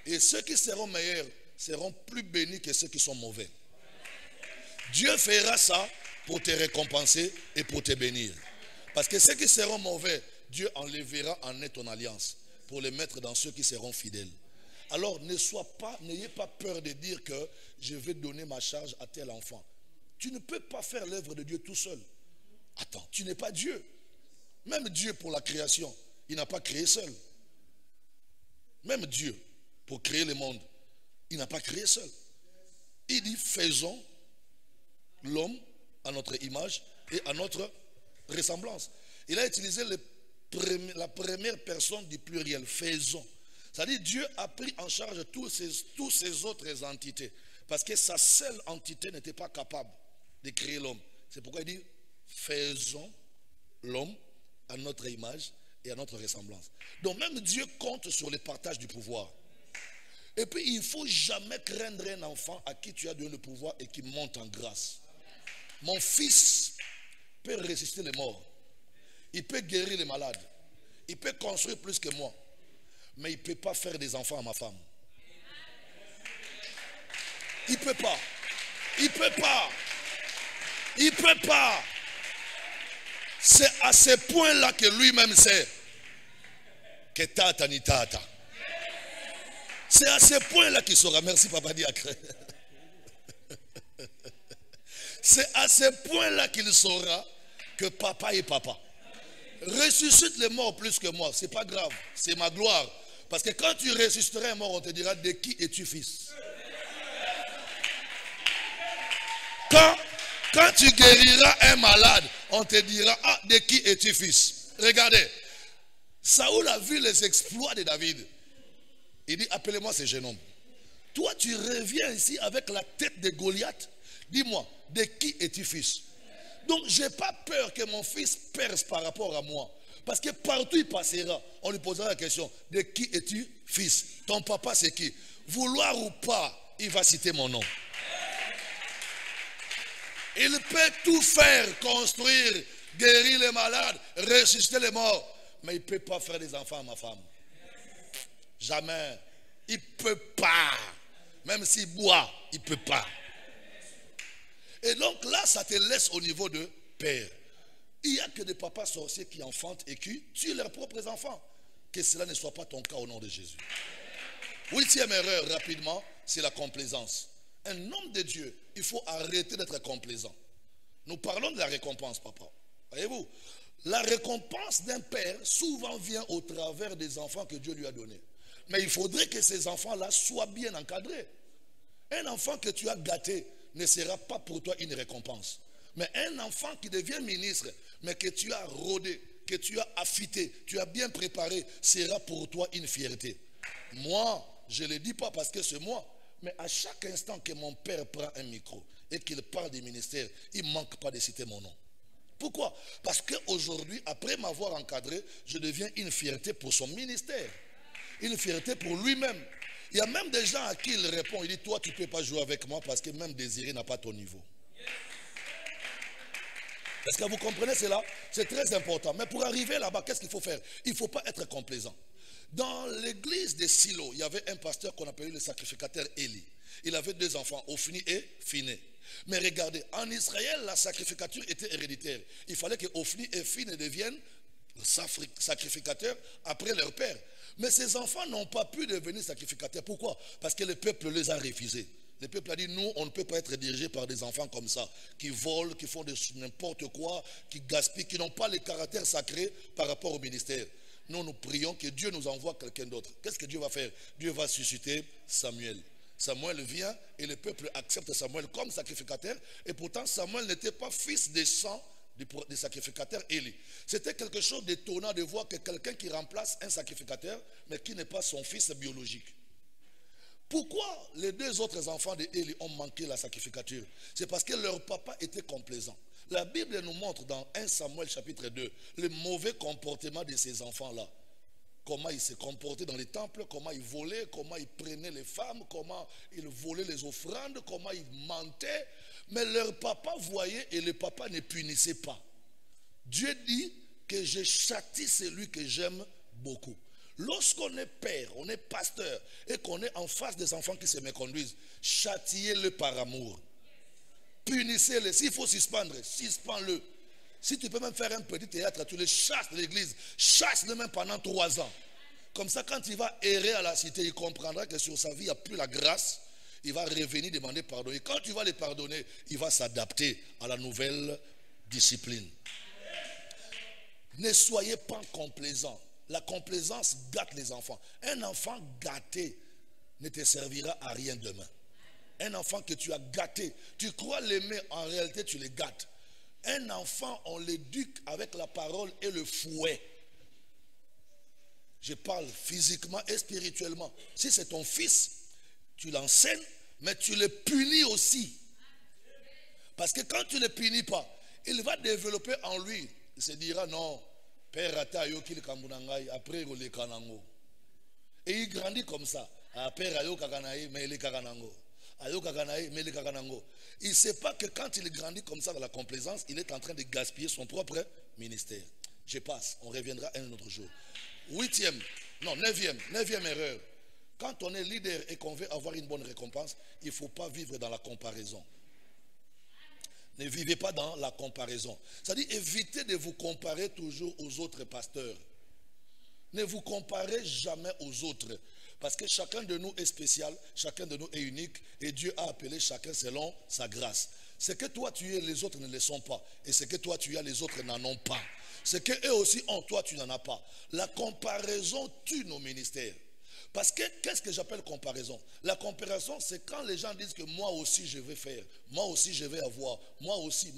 Et ceux qui seront meilleurs seront plus bénis que ceux qui sont mauvais. Dieu fera ça pour te récompenser et pour te bénir. Parce que ceux qui seront mauvais, Dieu enlèvera en eux ton alliance pour les mettre dans ceux qui seront fidèles. Alors n'ayez pas peur de dire que je vais donner ma charge à tel enfant. Tu ne peux pas faire l'œuvre de Dieu tout seul. Attends, tu n'es pas Dieu. Même Dieu pour la création, il n'a pas créé seul. Même Dieu pour créer le monde, il n'a pas créé seul. Il dit faisons l'homme à notre image et à notre ressemblance. Il a utilisé la première personne du pluriel, faisons. C'est-à-dire Dieu a pris en charge tous ces autres entités. Parce que sa seule entité n'était pas capable de créer l'homme. C'est pourquoi il dit faisons l'homme à notre image et à notre ressemblance. Donc même Dieu compte sur le partage du pouvoir. Et puis il ne faut jamais craindre un enfant à qui tu as donné le pouvoir et qui monte en grâce. Mon fils peut ressusciter les morts. Il peut guérir les malades. Il peut construire plus que moi. Mais il ne peut pas faire des enfants à ma femme. Il ne peut pas. Il ne peut pas. Il ne peut pas. C'est à ce point-là que lui-même sait que tata ni tata. C'est à ce point-là qu'il saura. Merci Papa Diacre. C'est à ce point-là qu'il saura que papa est papa. Ressuscite les morts plus que moi. C'est pas grave. C'est ma gloire. Parce que quand tu ressusciteras un mort, on te dira de qui es-tu fils? Quand tu guériras un malade, on te dira de qui es-tu fils? Regardez. Saoul a vu les exploits de David. Il dit appelez-moi ce jeune homme. Toi tu reviens ici avec la tête de Goliath. Dis-moi, de qui es-tu fils? Donc je n'ai pas peur que mon fils perce par rapport à moi. Parce que partout il passera, on lui posera la question, de qui es-tu fils? Ton papa c'est qui? Vouloir ou pas, il va citer mon nom. Il peut tout faire, construire, guérir les malades, ressusciter les morts. Mais il ne peut pas faire des enfants à ma femme. Jamais. Il ne peut pas. Même s'il boit, il ne peut pas. Et donc là, ça te laisse au niveau de père. Il n'y a que des papas sorciers qui enfantent et qui tuent leurs propres enfants. Que cela ne soit pas ton cas au nom de Jésus. 8e erreur, rapidement, c'est la complaisance. Un homme de Dieu, il faut arrêter d'être complaisant. Nous parlons de la récompense, papa. Voyez-vous, la récompense d'un père souvent vient au travers des enfants que Dieu lui a donnés. Mais il faudrait que ces enfants-là soient bien encadrés. Un enfant que tu as gâté ne sera pas pour toi une récompense. Mais un enfant qui devient ministre, mais que tu as rodé, que tu as affûté, tu as bien préparé, sera pour toi une fierté. Moi, je ne le dis pas parce que c'est moi, mais à chaque instant que mon père prend un micro et qu'il parle du ministère, il ne manque pas de citer mon nom. Pourquoi? Parce qu'aujourd'hui, après m'avoir encadré, je deviens une fierté pour son ministère. Une fierté pour lui-même. Il y a même des gens à qui il répond, il dit, toi tu ne peux pas jouer avec moi parce que même Désiré n'a pas ton niveau. Est-ce que vous comprenez cela? C'est très important. Mais pour arriver là-bas, qu'est-ce qu'il faut faire? Il ne faut pas être complaisant. Dans l'église de Silo, il y avait un pasteur qu'on appelait le sacrificateur Élie. Il avait 2 enfants, Ophni et Phiné. Mais regardez, en Israël, la sacrificature était héréditaire. Il fallait que Ophni et Phiné deviennent sacrificateurs après leur père. Mais ces enfants n'ont pas pu devenir sacrificateurs. Pourquoi? Parce que le peuple les a refusés. Le peuple a dit, nous, on ne peut pas être dirigé par des enfants comme ça, qui volent, qui font n'importe quoi, qui gaspillent, qui n'ont pas le caractère sacré par rapport au ministère. Nous, nous prions que Dieu nous envoie quelqu'un d'autre. Qu'est-ce que Dieu va faire? Dieu va susciter Samuel. Samuel vient et le peuple accepte Samuel comme sacrificateur. Et pourtant, Samuel n'était pas fils des sang du sacrificateur Élie. C'était quelque chose d'étonnant de voir que quelqu'un qui remplace un sacrificateur, mais qui n'est pas son fils biologique. Pourquoi les 2 autres enfants d'Élie ont manqué la sacrificature? C'est parce que leur papa était complaisant. La Bible nous montre dans 1 Samuel chapitre 2 le mauvais comportement de ces enfants-là. Comment ils se comportaient dans les temples, comment ils volaient, comment ils prenaient les femmes, comment ils volaient les offrandes, comment ils mentaient. Mais leur papa voyait et le papa ne punissait pas. Dieu dit que je châtie celui que j'aime beaucoup. Lorsqu'on est père, on est pasteur et qu'on est en face des enfants qui se méconduisent, châtiez-le par amour. Punissez-le. S'il faut suspendre, suspends-le. Si tu peux même faire un petit théâtre, tu le chasses de l'église, chasse-le même pendant 3 ans. Comme ça, quand il va errer à la cité, il comprendra que sur sa vie, il n'y a plus la grâce. Il va revenir demander pardon. Et quand tu vas le pardonner, il va s'adapter à la nouvelle discipline. Ne soyez pas complaisants. La complaisance gâte les enfants. Un enfant gâté ne te servira à rien demain. Un enfant que tu as gâté, tu crois l'aimer, en réalité tu le gâtes. Un enfant, on l'éduque avec la parole et le fouet. Je parle physiquement et spirituellement. Si c'est ton fils, tu l'enseignes, mais tu le punis aussi. Parce que quand tu ne le punis pas, il va développer en lui. Il se dira non, père Atayo kil kambunangai, après il le kanango. Et il grandit comme ça. Père Ayo kakanaï, mais il est kakanango. Ayo kakanaï, mais il est kakanango. Il ne sait pas que quand il grandit comme ça dans la complaisance, il est en train de gaspiller son propre ministère. Je passe, on reviendra un autre jour. 9e erreur. Quand on est leader et qu'on veut avoir une bonne récompense, il ne faut pas vivre dans la comparaison. Ne vivez pas dans la comparaison. C'est-à-dire, évitez de vous comparer toujours aux autres pasteurs. Ne vous comparez jamais aux autres. Parce que chacun de nous est spécial, chacun de nous est unique, et Dieu a appelé chacun selon sa grâce. Ce que toi tu es, les autres ne le sont pas. Et ce que toi tu as, les autres n'en ont pas. Ce qu'eux aussi ont, toi tu n'en as pas. La comparaison tue nos ministères. Parce que, qu'est-ce que j'appelle comparaison? La comparaison, c'est quand les gens disent que moi aussi je vais faire, moi aussi je vais avoir, moi aussi.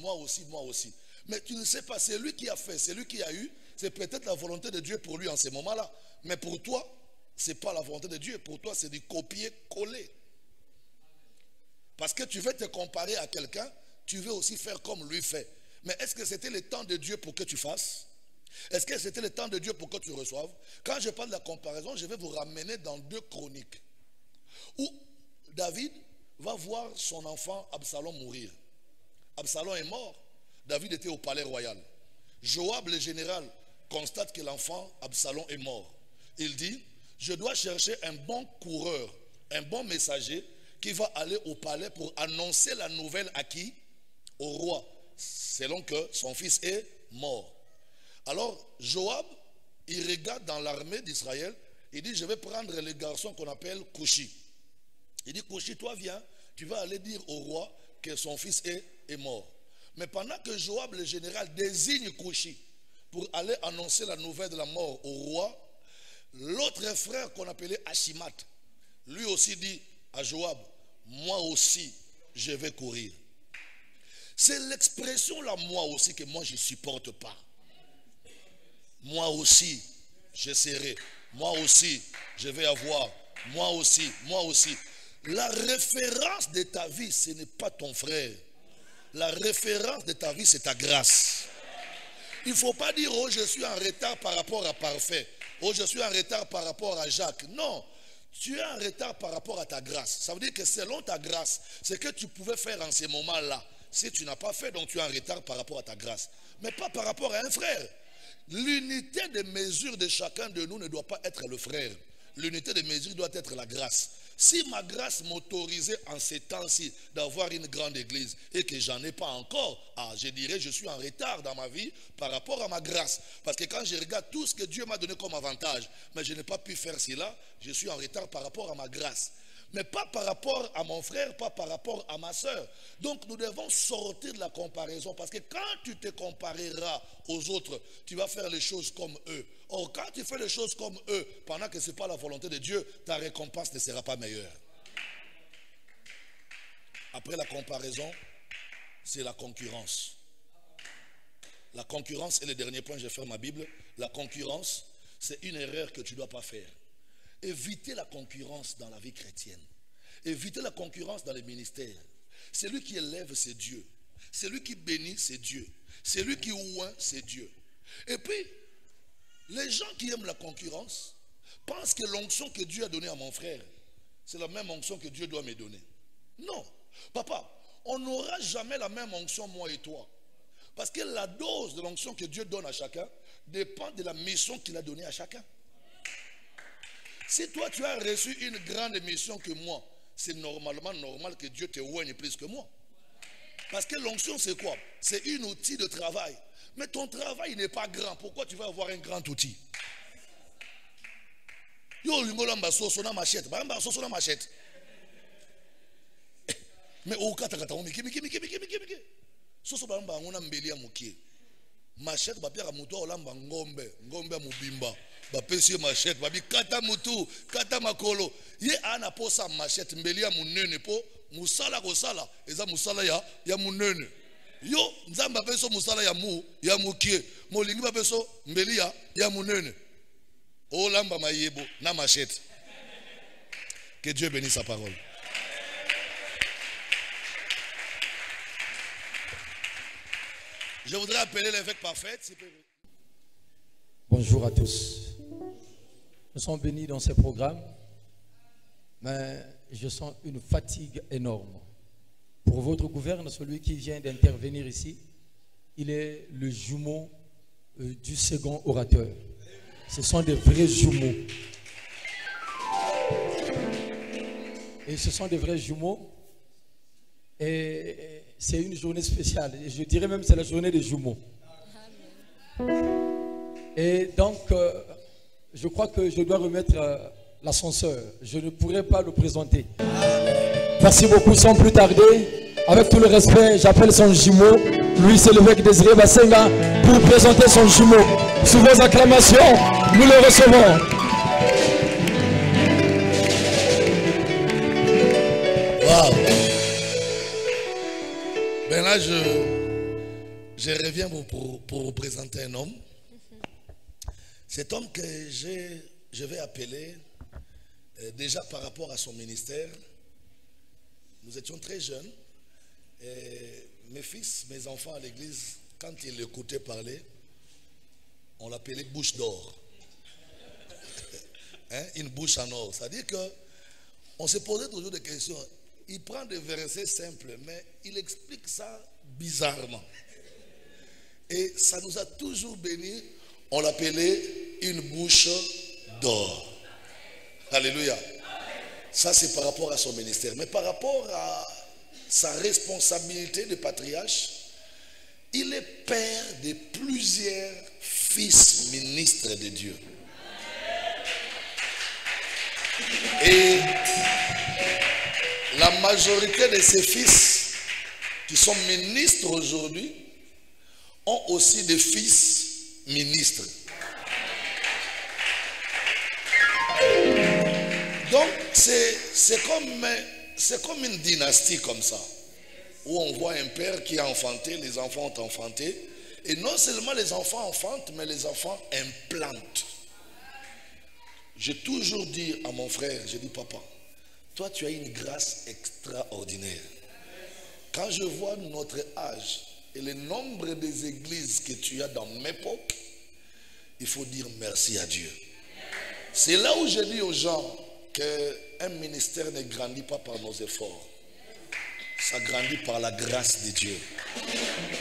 Mais tu ne sais pas, c'est lui qui a fait, c'est lui qui a eu, c'est peut-être la volonté de Dieu pour lui en ce moment-là. Mais pour toi, ce n'est pas la volonté de Dieu. Pour toi, c'est du copier-coller. Parce que tu veux te comparer à quelqu'un, tu veux aussi faire comme lui fait. Mais est-ce que c'était le temps de Dieu pour que tu fasses? Est-ce que c'était le temps de Dieu pour que tu reçoives? Quand je parle de la comparaison, je vais vous ramener dans 2 Chroniques, où David va voir son enfant Absalom mourir. Absalom est mort. David était au palais royal. Joab, le général, constate que l'enfant Absalom est mort. Il dit, je dois chercher un bon coureur, un bon messager qui va aller au palais pour annoncer la nouvelle à qui? Au roi, selon que son fils est mort. Alors Joab, il regarde dans l'armée d'Israël, il dit, je vais prendre les garçons qu'on appelle Couchi. Il dit, Couchi, toi viens, tu vas aller dire au roi que son fils est mort. Mais pendant que Joab, le général, désigne Couchi pour aller annoncer la nouvelle de la mort au roi, l'autre frère qu'on appelait Achimat, lui aussi dit à Joab, moi aussi, je vais courir. C'est l'expression là, moi aussi, que moi je ne supporte pas. Moi aussi, je serai. Moi aussi, je vais avoir. Moi aussi, moi aussi. La référence de ta vie, ce n'est pas ton frère. La référence de ta vie, c'est ta grâce. Il ne faut pas dire, oh, je suis en retard par rapport à Parfait. Oh, je suis en retard par rapport à Jacques. Non, tu es en retard par rapport à ta grâce. Ça veut dire que selon ta grâce, ce que tu pouvais faire en ces moments-là, si tu n'as pas fait, donc tu es en retard par rapport à ta grâce. Mais pas par rapport à un frère. L'unité de mesure de chacun de nous ne doit pas être le frère. L'unité de mesure doit être la grâce. Si ma grâce m'autorisait en ces temps-ci d'avoir une grande église et que j'en ai pas encore, je dirais je suis en retard dans ma vie par rapport à ma grâce. Parce que quand je regarde tout ce que Dieu m'a donné comme avantage, mais je n'ai pas pu faire cela, je suis en retard par rapport à ma grâce. Mais pas par rapport à mon frère, pas par rapport à ma soeur. Donc nous devons sortir de la comparaison. Parce que quand tu te compareras aux autres, tu vas faire les choses comme eux. Or, quand tu fais les choses comme eux, pendant que ce n'est pas la volonté de Dieu, ta récompense ne sera pas meilleure. Après la comparaison, c'est la concurrence. La concurrence, et le dernier point, je ferme ma Bible. La concurrence, c'est une erreur que tu ne dois pas faire. Évitez la concurrence dans la vie chrétienne. Évitez la concurrence dans les ministères. Celui qui élève, c'est Dieu. Celui qui bénit, c'est Dieu. Celui qui oint, c'est Dieu. Et puis, les gens qui aiment la concurrence pensent que l'onction que Dieu a donnée à mon frère, c'est la même onction que Dieu doit me donner. Non. Papa, on n'aura jamais la même onction, moi et toi. Parce que la dose de l'onction que Dieu donne à chacun dépend de la mission qu'il a donnée à chacun. Si toi tu as reçu une grande mission que moi, c'est normalement normal que Dieu te oigne plus que moi. Parce que l'onction c'est quoi? C'est un outil de travail. Mais ton travail n'est pas grand. Pourquoi tu vas avoir un grand outil? Yo lingolamba soso na machette. Bamba soso na machette. Mais au katakata on miki. Soso bamba ngona mbeli ya mukie. Machette ba pia muto olamba ngombe mubimba. Bapesi machette babi kata mutu kata makolo ye ana posa machette mbeli ya munene po musala kosala eza musala ya munene yo nzamba peso musala ya mukie molingi ba peso mbeli ya munene olamba mayebo na machette. Que Dieu bénisse sa parole. Je voudrais appeler l'évêque parfait. Bonjour à tous. Nous sommes bénis dans ce programme, mais je sens une fatigue énorme. Pour votre gouverne, celui qui vient d'intervenir ici, il est le jumeau du second orateur. Ce sont des vrais jumeaux. Et ce sont des vrais jumeaux. Et c'est une journée spéciale. Et je dirais même que c'est la journée des jumeaux. Et donc, je crois que je dois remettre l'ascenseur. Je ne pourrai pas le présenter. Merci beaucoup. Sans plus tarder, avec tout le respect, j'appelle son jumeau. Lui, c'est l'évêque Désiré Bassenga pour présenter son jumeau. Sous vos acclamations, nous le recevons. Wow. Ben là, je reviens pour vous présenter un homme. Cet homme que je vais appeler, déjà par rapport à son ministère, nous étions très jeunes. Et mes fils, mes enfants à l'église, quand ils l'écoutaient parler, On l'appelait bouche d'or. Hein? Une bouche en or. C'est-à-dire qu'on se posait toujours des questions. Il prend des versets simples, mais il explique ça bizarrement. Et ça nous a toujours bénis. On l'appelait une bouche d'or. Alléluia. Ça, c'est par rapport à son ministère. Mais par rapport à sa responsabilité de patriarche, il est père de plusieurs fils ministres de Dieu. Et la majorité de ses fils qui sont ministres aujourd'hui ont aussi des fils ministres. Donc c'est comme une dynastie comme ça, où on voit un père qui a enfanté, les enfants ont enfanté, et non seulement les enfants enfantent, mais les enfants implantent. J'ai toujours dit à mon frère, j'ai dit, papa, toi tu as une grâce extraordinaire. Quand je vois notre âge et le nombre des églises que tu as dans mes époques, il faut dire merci à Dieu. C'est là où je dis aux gens qu'un ministère ne grandit pas par nos efforts. Ça grandit par la grâce de Dieu.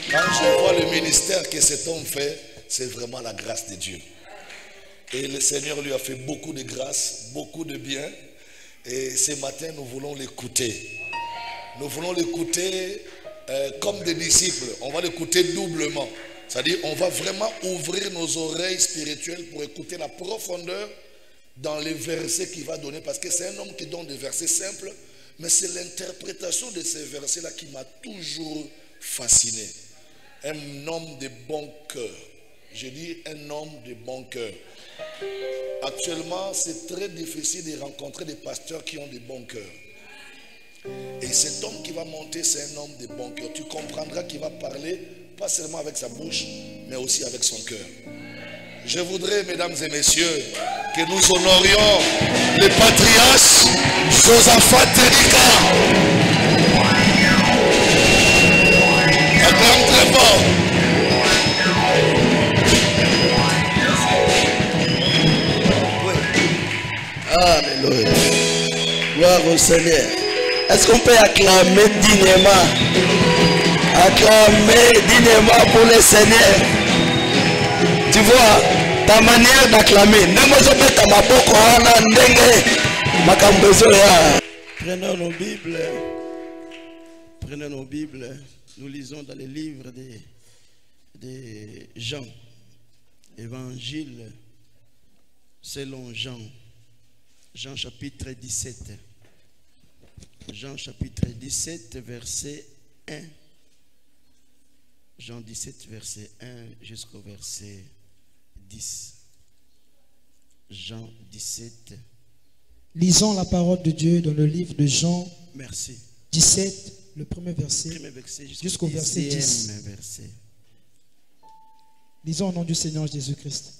Quand je vois le ministère que cet homme fait, c'est vraiment la grâce de Dieu. Et le Seigneur lui a fait beaucoup de grâce, beaucoup de bien. Et ce matin, nous voulons l'écouter. Nous voulons l'écouter comme des disciples. On va l'écouter doublement. C'est-à-dire, on va vraiment ouvrir nos oreilles spirituelles pour écouter la profondeur dans les versets qu'il va donner. Parce que c'est un homme qui donne des versets simples, mais c'est l'interprétation de ces versets-là qui m'a toujours fasciné. Un homme de bon cœur. Je dis un homme de bon cœur. Actuellement, c'est très difficile de rencontrer des pasteurs qui ont de bons cœurs. Et cet homme qui va monter, c'est un homme de bon cœur. Tu comprendras qu'il va parler, pas seulement avec sa bouche, mais aussi avec son cœur. Je voudrais, mesdames et messieurs, que nous honorions les patriarches, Josaphat Terika. Acclame très fort. Alléluia. Gloire au Seigneur. Est-ce qu'on peut acclamer dignement? Acclamer dignement pour le Seigneur. Tu vois, ta manière d'acclamer. Prenons nos Bibles. Prenons nos Bibles. Nous lisons dans les livres de Jean. Évangile selon Jean. Jean chapitre 17. Jean chapitre 17, verset 1. Jean 17, verset 1 jusqu'au verset 10. Jean 17. Lisons la parole de Dieu dans le livre de Jean. Merci. 17, le premier verset jusqu'au verset 10. Verset. Lisons au nom du Seigneur Jésus-Christ.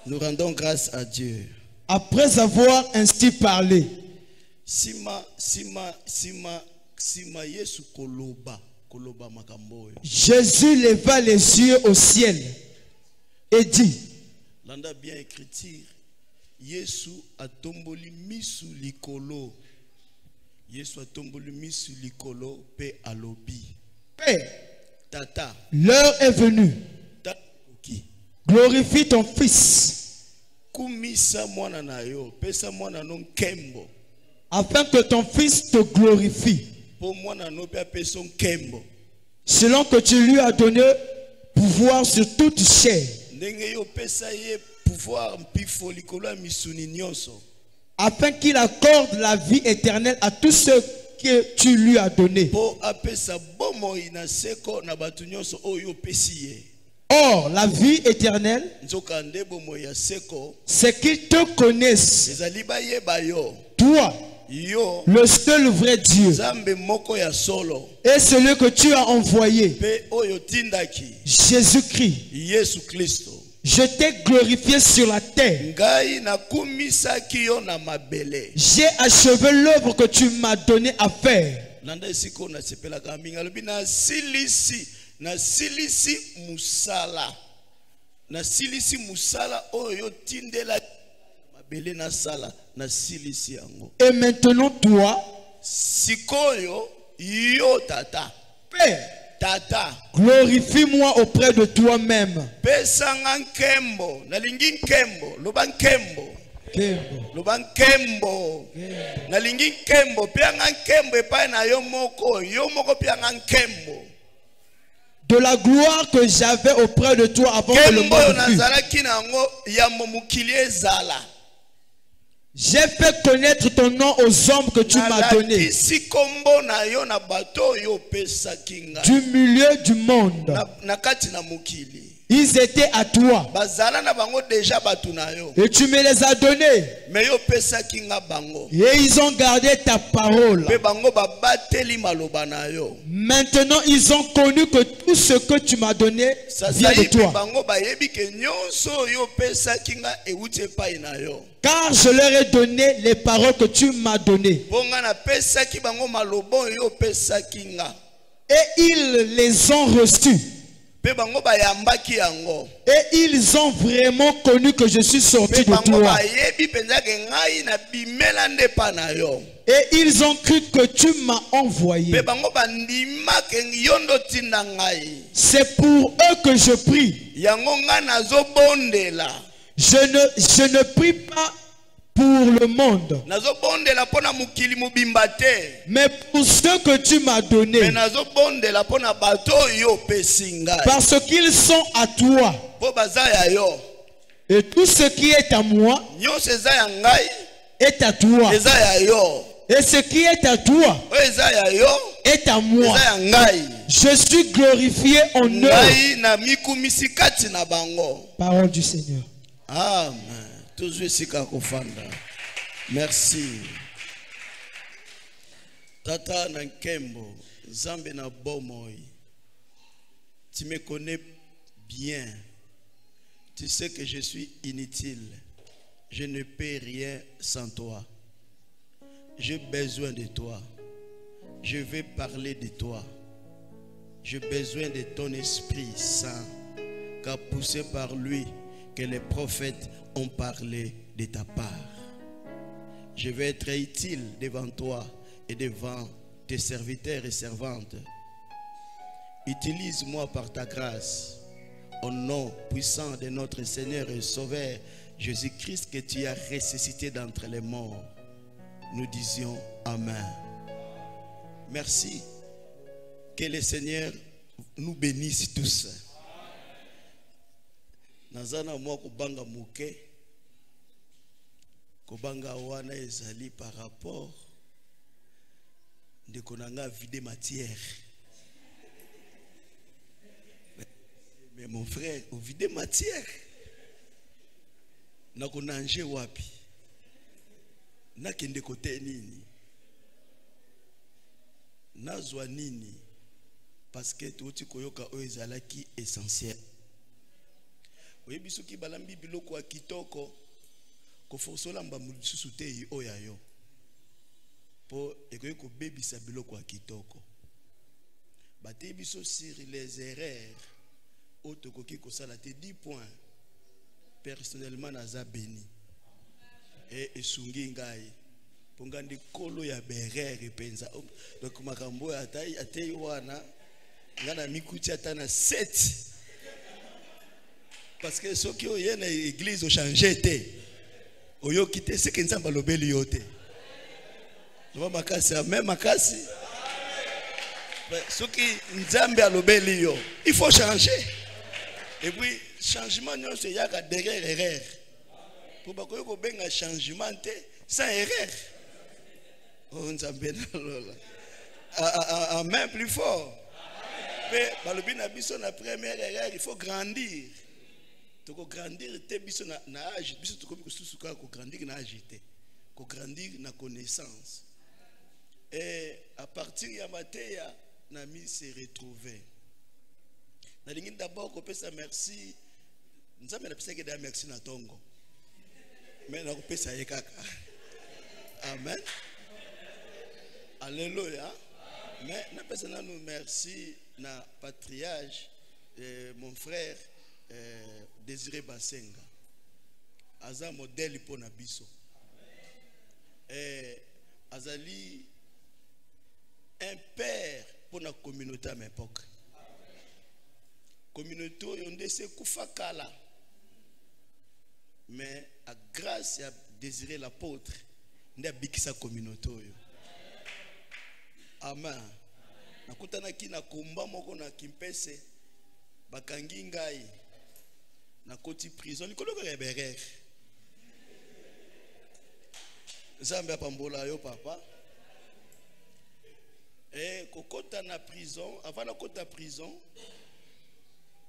Nous rendons grâce à Dieu. Après avoir ainsi parlé, Jésus leva les yeux au ciel et dit, Landa bien écriture, Yesu atomboli misu likolo. Yesu atomboli misu likolo pe alobi. Père, Tata, l'heure est venue. Glorifie ton Fils, kumisa mwana na yo, pesa mwana no kembo. Afin que ton Fils te glorifie. Po mwana no pe peso kembo. Selon que tu lui as donné pouvoir sur toute chair. Ndenge yo pesa ye pouvoir mpifo likolo misuni nyonso. Afin qu'il accorde la vie éternelle à tous ceux que tu lui as donnés. Po apesa bomo ina seko na batu nyonso oyo pesi ye. Or, la vie éternelle, c'est qu'ils te connaissent, toi, le seul vrai Dieu, et celui que tu as envoyé, Jésus-Christ. Je t'ai glorifié sur la terre. J'ai achevé l'œuvre que tu m'as donné à faire. Na silisi musala. na silisi musala oyo tindela mabele na sala na silisi yango. Et maintenant toi, sikoyo yo tata, Père, tata, glorifie-moi auprès de toi-même. pesanga nkembo, nalingi nkembo, loba nkembo. Loba nkembo. Nalingi nkembo, pianga nkembo epai na yo moko pianga nkembo. De la gloire que j'avais auprès de toi avant que le monde fût. J'ai fait connaître ton nom aux hommes que tu m'as donné. Du milieu du monde. Ils étaient à toi. Et tu me les as donnés. Et ils ont gardé ta parole. Maintenant ils ont connu que tout ce que tu m'as donné vient de toi. Car je leur ai donné les paroles que tu m'as données. Et ils les ont reçues. Et ils ont vraiment connu que je suis sorti de toi. Et ils ont cru que tu m'as envoyé. C'est pour eux que je prie. Je ne prie pas pour le monde, mais pour ceux que tu m'as donnés, parce qu'ils sont à toi. Et tout ce qui est à moi est à toi. Et ce qui est à toi est à moi. Je suis glorifié en eux. Parole du Seigneur. Amen. Merci. Tata Nankembo, Zambe na Bomoy. Tu me connais bien. Tu sais que je suis inutile. Je ne peux rien sans toi. J'ai besoin de toi. Je vais parler de toi. J'ai besoin de ton Esprit Saint, car poussé par lui que les prophètes ont parlé de ta part. Je vais être utile devant toi et devant tes serviteurs et servantes. Utilise-moi par ta grâce, au nom puissant de notre Seigneur et Sauveur Jésus-Christ, que tu as ressuscité d'entre les morts. Nous disions Amen. Merci. Que le Seigneur nous bénisse tous. Nazana moi kubanga muke, kubanga wana ezali par rapport de konanga vide matière. Mais mon frère, au vide matière, na konanje wapi, na kende kote nini, na zwa nini, parce que tout koyoka o ezalaki essentiel. Oui, bisoki balambi biloko wa kitoko ko forsola mbambu lisusu te oya yo po ekoyi ko bebisa biloko wa kitoko bate biso sur les erreurs otokoki ko sala te 10 points personnellement naza béni et esungi ngai ponga ndi kolo ya berere penza donc makambo atei wana ngana mikuti atana 7. Parce que ceux qui ont une église ont changé. Ils ont quitté ce qui sont balobeli yote. Même makasi. Ceux qui nzambe alobeli yo, il faut changer. Et puis changement non c'est ya ka derrière erreur. Pour ba ko benga changement sans erreur. Oh nzambe na lola. Amen plus fort. Mais balobi na biso na première erreur, il faut grandir. Toko grandir te biso na âge biso toko bikususuka ko grandir na âge te ko grandir na connaissance et à partir ya mateya na mi se retrouver na lingi d'abord ko pesa merci nzambe na pesa ke da merci na tongo mais na ko pesa ye kaka. Amen, alléluia. Mais na pesa na nous merci na patriarche mon frère Désiré Basenga. Aza modèle pour Nabiso. Azali un père pour la communauté à l'époque. Communauté yonde se kufakala. Mais à grâce à Désiré l'apôtre, n'a bikisa communauté. Amen. Nakutana ki na komba moko na kimpese bakangi ngai na koti prison likolo ko reberer. Nzambe apambola yo papa. Et kokota na prison, avant na kota prison,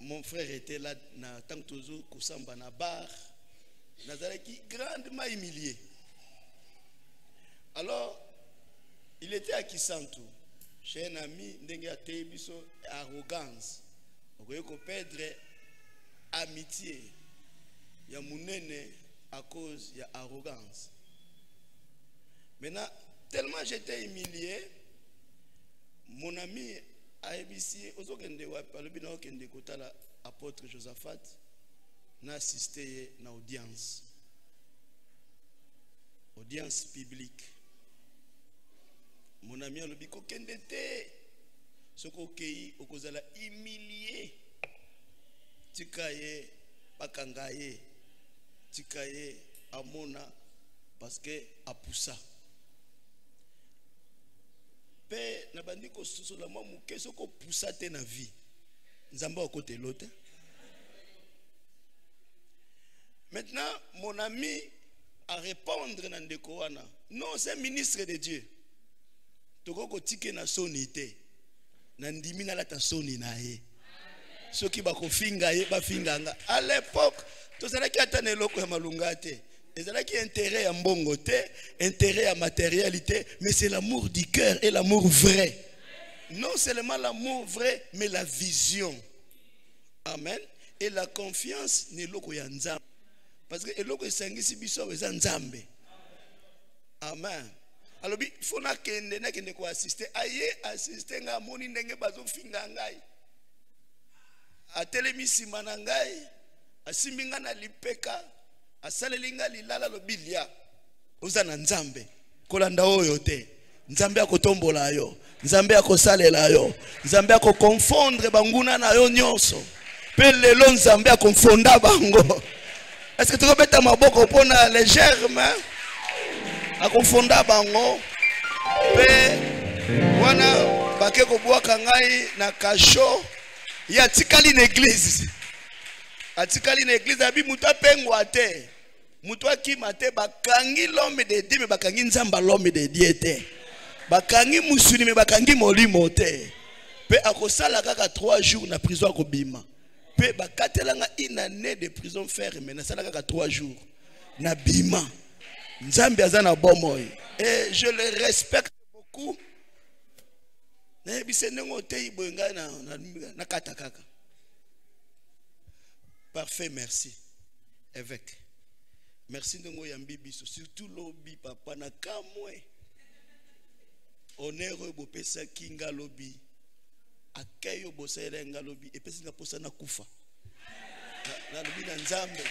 mon frère était là na tant toujours kusamba na bar. Nazaraki grandement humilié. Alors, il était à Kisantu. Chez un ami, il a été arrogance. Donc, il faut perdre amitié. Il y a mounene à cause de l'arrogance. Maintenant, tellement j'étais humilié, mon ami a ébissé, l'apôtre Josaphat n'a assisté à l'audience. Audience publique. Mon ami a dit que ce qu'il a humilié, tikaye, bakangaye, tikaye, amona, parce que a poussa. Pe na bandi ko sosola mo muke soko poussa te na vie. Nzamba côté l'autre. Maintenant, mon ami a répondre dans Ndekoana. Non, c'est ministre de Dieu. Toko tike na sonité. Nandimi na la ta soni na ye. Ceux qui ba ko finga ye ba finganga. À l'époque, to sala ki atane loko ya malunga te. Ezala ki intérêt à mbongo te, intérêt à matérialité, mais c'est l'amour du cœur et l'amour vrai. Non seulement l'amour vrai, mais la vision. Amen. Et la confiance ni loko ya nzambe. Parce que eloko esangisi biso eza nzambe. Amen. Alors il faut na kende ko assister. Aye assister nga moni ndenge bazo finga ngai. Atelemisi manangai, asiminga na lipeka, asalelinga lilala lobilia. Oza na nzambe. Kolanda oyo te. Nzambe akotombola yo. Nzambe akosalela yo. Nzambe akokonfondre banguna na yo nyonso. Pe lelo nzambe akonfonda bango. Est-ce que tu peux mettre ma boko pour les germes? A confonda bango. Pe wana bakeko bwaka ngai na kasho ya tikali na église. Atikali na église abi mutu apengwa te. Mutu akima te bakangi l'homme de Dieu mais bakangi nzamba l'homme de Dieu te. Bakangi musuni mais bakangi molimo te. Pe akosala kaka 3 jours na prison akobima. Pe bakatelanga une année de prison ferme na sala kaka 3 jours. Na bima. Nzambe azana bomoy. Et je le respecte beaucoup. Na bisenengo te iboyenga na kata kaka. Parfait, merci. Évêque. Merci de moi yambi biso surtout lobby papa na kamwe. Honneur bo pesa kinga lobby. Akayo bo selenga lobby et pesa nga posa na kufa. Na lobby na nzambe.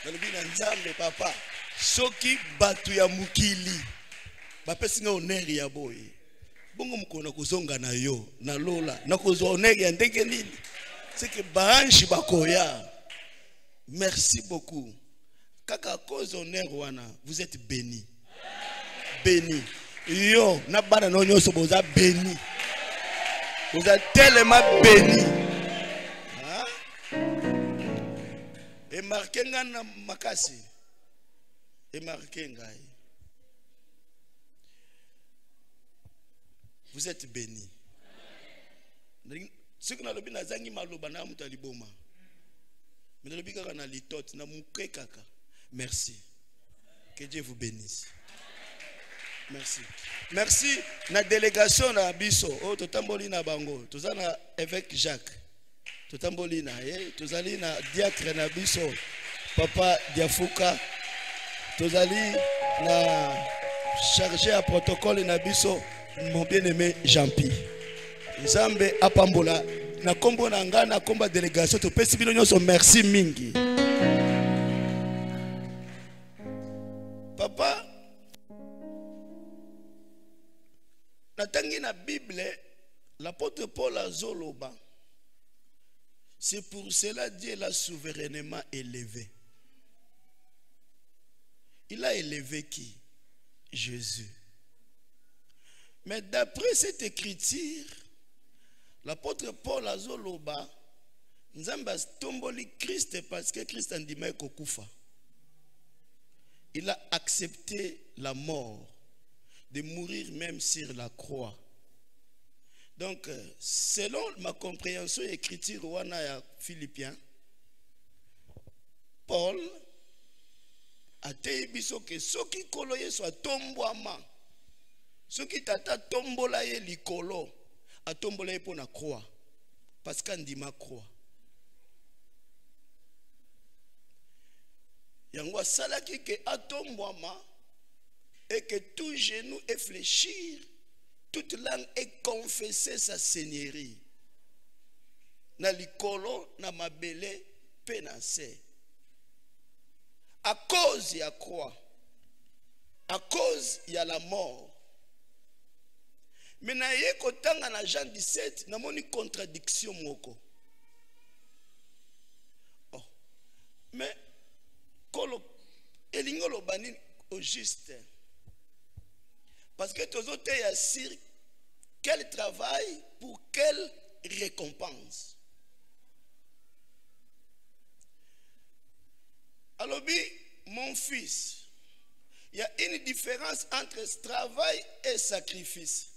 Na lobby na nzambe papa. Soki batu ya mukili. Ba pesa nga honneur ya boy. Bongo mukona kozonga na yo na lola na kozwa honneur ya ndenge nini. C'est que baanji bakoya. Merci beaucoup. Kaka cause honneur wana, vous êtes bénis. Bénis. Yo, na bana no nyoso boza bénis. Vous êtes tellement bénis. Et marqué ngana makasi. Et marqué ngai. Vous êtes bénis. Ce que nous avons dit, nazangi maloba na muta liboma. Mais nous avons dit na litot na muke kaka. Merci. Que Dieu vous bénisse. Merci. Merci na délégation na biso. Oh totamboli na bango. Tozana évêque Jacques. Totamboli na tozali na diacre na biso. Papa Diafuka. Tozali na chargé à protocole na biso mon bien-aimé Jean-Pi. Nzambe apambola na kombo na nga na komba délégation to pesi bino nyonso merci mingi. Papa natangi na Bible l'apôtre Paul azoloba. C'est pour cela Dieu l'a souverainement élevé. Il a élevé qui? Jésus. Mais d'après cette écriture, l'apôtre Paul azoloba nzamba tomboli Christ parce que Christ andima kokufa. Il a accepté la mort, de mourir même sur la croix. Donc, selon ma compréhension écriture wana ya Philippiens, Paul a te biso ke soki kolo yeso atombwama, soki tata tombola ye likolo, atombola ye pona croix, parce qu'andima croix. Yango salaki ke atombwama et que tout genou est fléchir, toute langue est confesser sa seigneurie. Na likolo na mabele penase. À cause ya croix, à cause ya la mort. Mais na ye kotanga na Jean 17 na moni contradiction moko. Oh. Mais kolo elingolo bani au juste. Parce que tous autres assirent quel travail pour quelle récompense. Alors, mon fils, il y a une différence entre travail et sacrifice.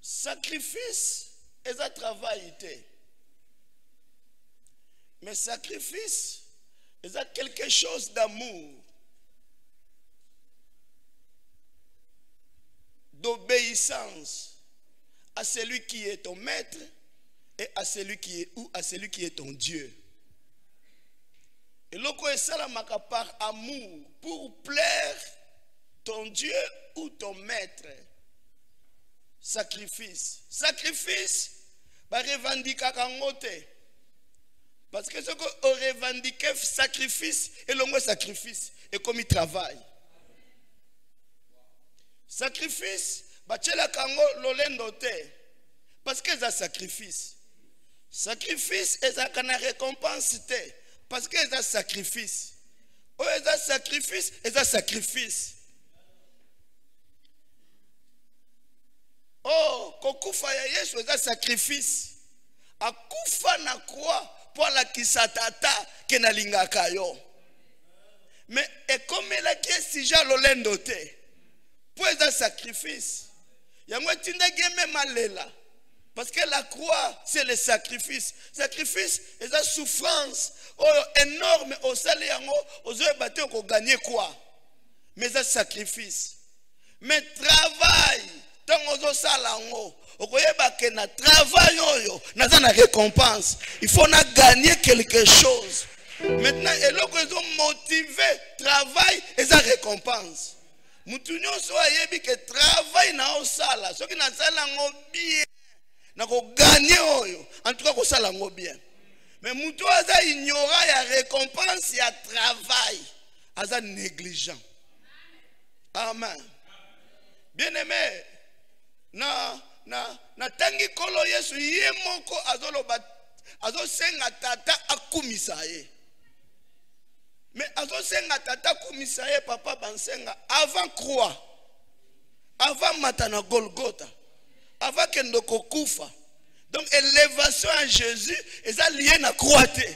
Sacrifice est un travail. Mais sacrifice est quelque chose d'amour, d'obéissance à celui qui est ton maître et à celui qui est ou à celui qui est ton Dieu. Et loko esalamaka par amour pour plaire ton Dieu ou ton maître. Sacrifice. Sacrifice, ba revendiquer kangote. Parce que ce qu'on revendique sacrifice et le mot sacrifice est comme il travaille. Sacrifice, bachela kango lolendote. Parce que c'est un sacrifice. Sacrifice est une récompense. Parce que c'est un sacrifice. Oh, c'est un sacrifice, c'est un sacrifice. Oh, kokufa ya Yesu est un sacrifice. Akufa na croix. Pour la kisatata ke na lingaka yo. Mais et comme la qui si ja lolendote. Pour un sacrifice. Yango tinda geme malela. Parce que la croix c'est le sacrifice. Sacrifice est la souffrance énorme au sale yango ozo battre ko gagner quoi. Mais un sacrifice. Mais travail tant ozo sala ngo. Que na travail oyo naza na récompense, il faut na gagner quelque chose. Maintenant eloko ezo motiver travail et sa récompense. Mutu nyonso ayebi que travail na osala soki na sala ngo bien na ko gagner oyo en tout cas ko sala ngo bien. Mais mutu aza ignora ya récompense ya travail aza négligent. Amen. Bien-aimé, na tangi kolo Yesu ye moko azoloba azosenga tata akumisa ye. Mais azosenga tata akumisa ye papa bansenga avant croix, avant matana Golgotha, avant kendo kokufa. Donc élévation à Jésus est lié na croix te.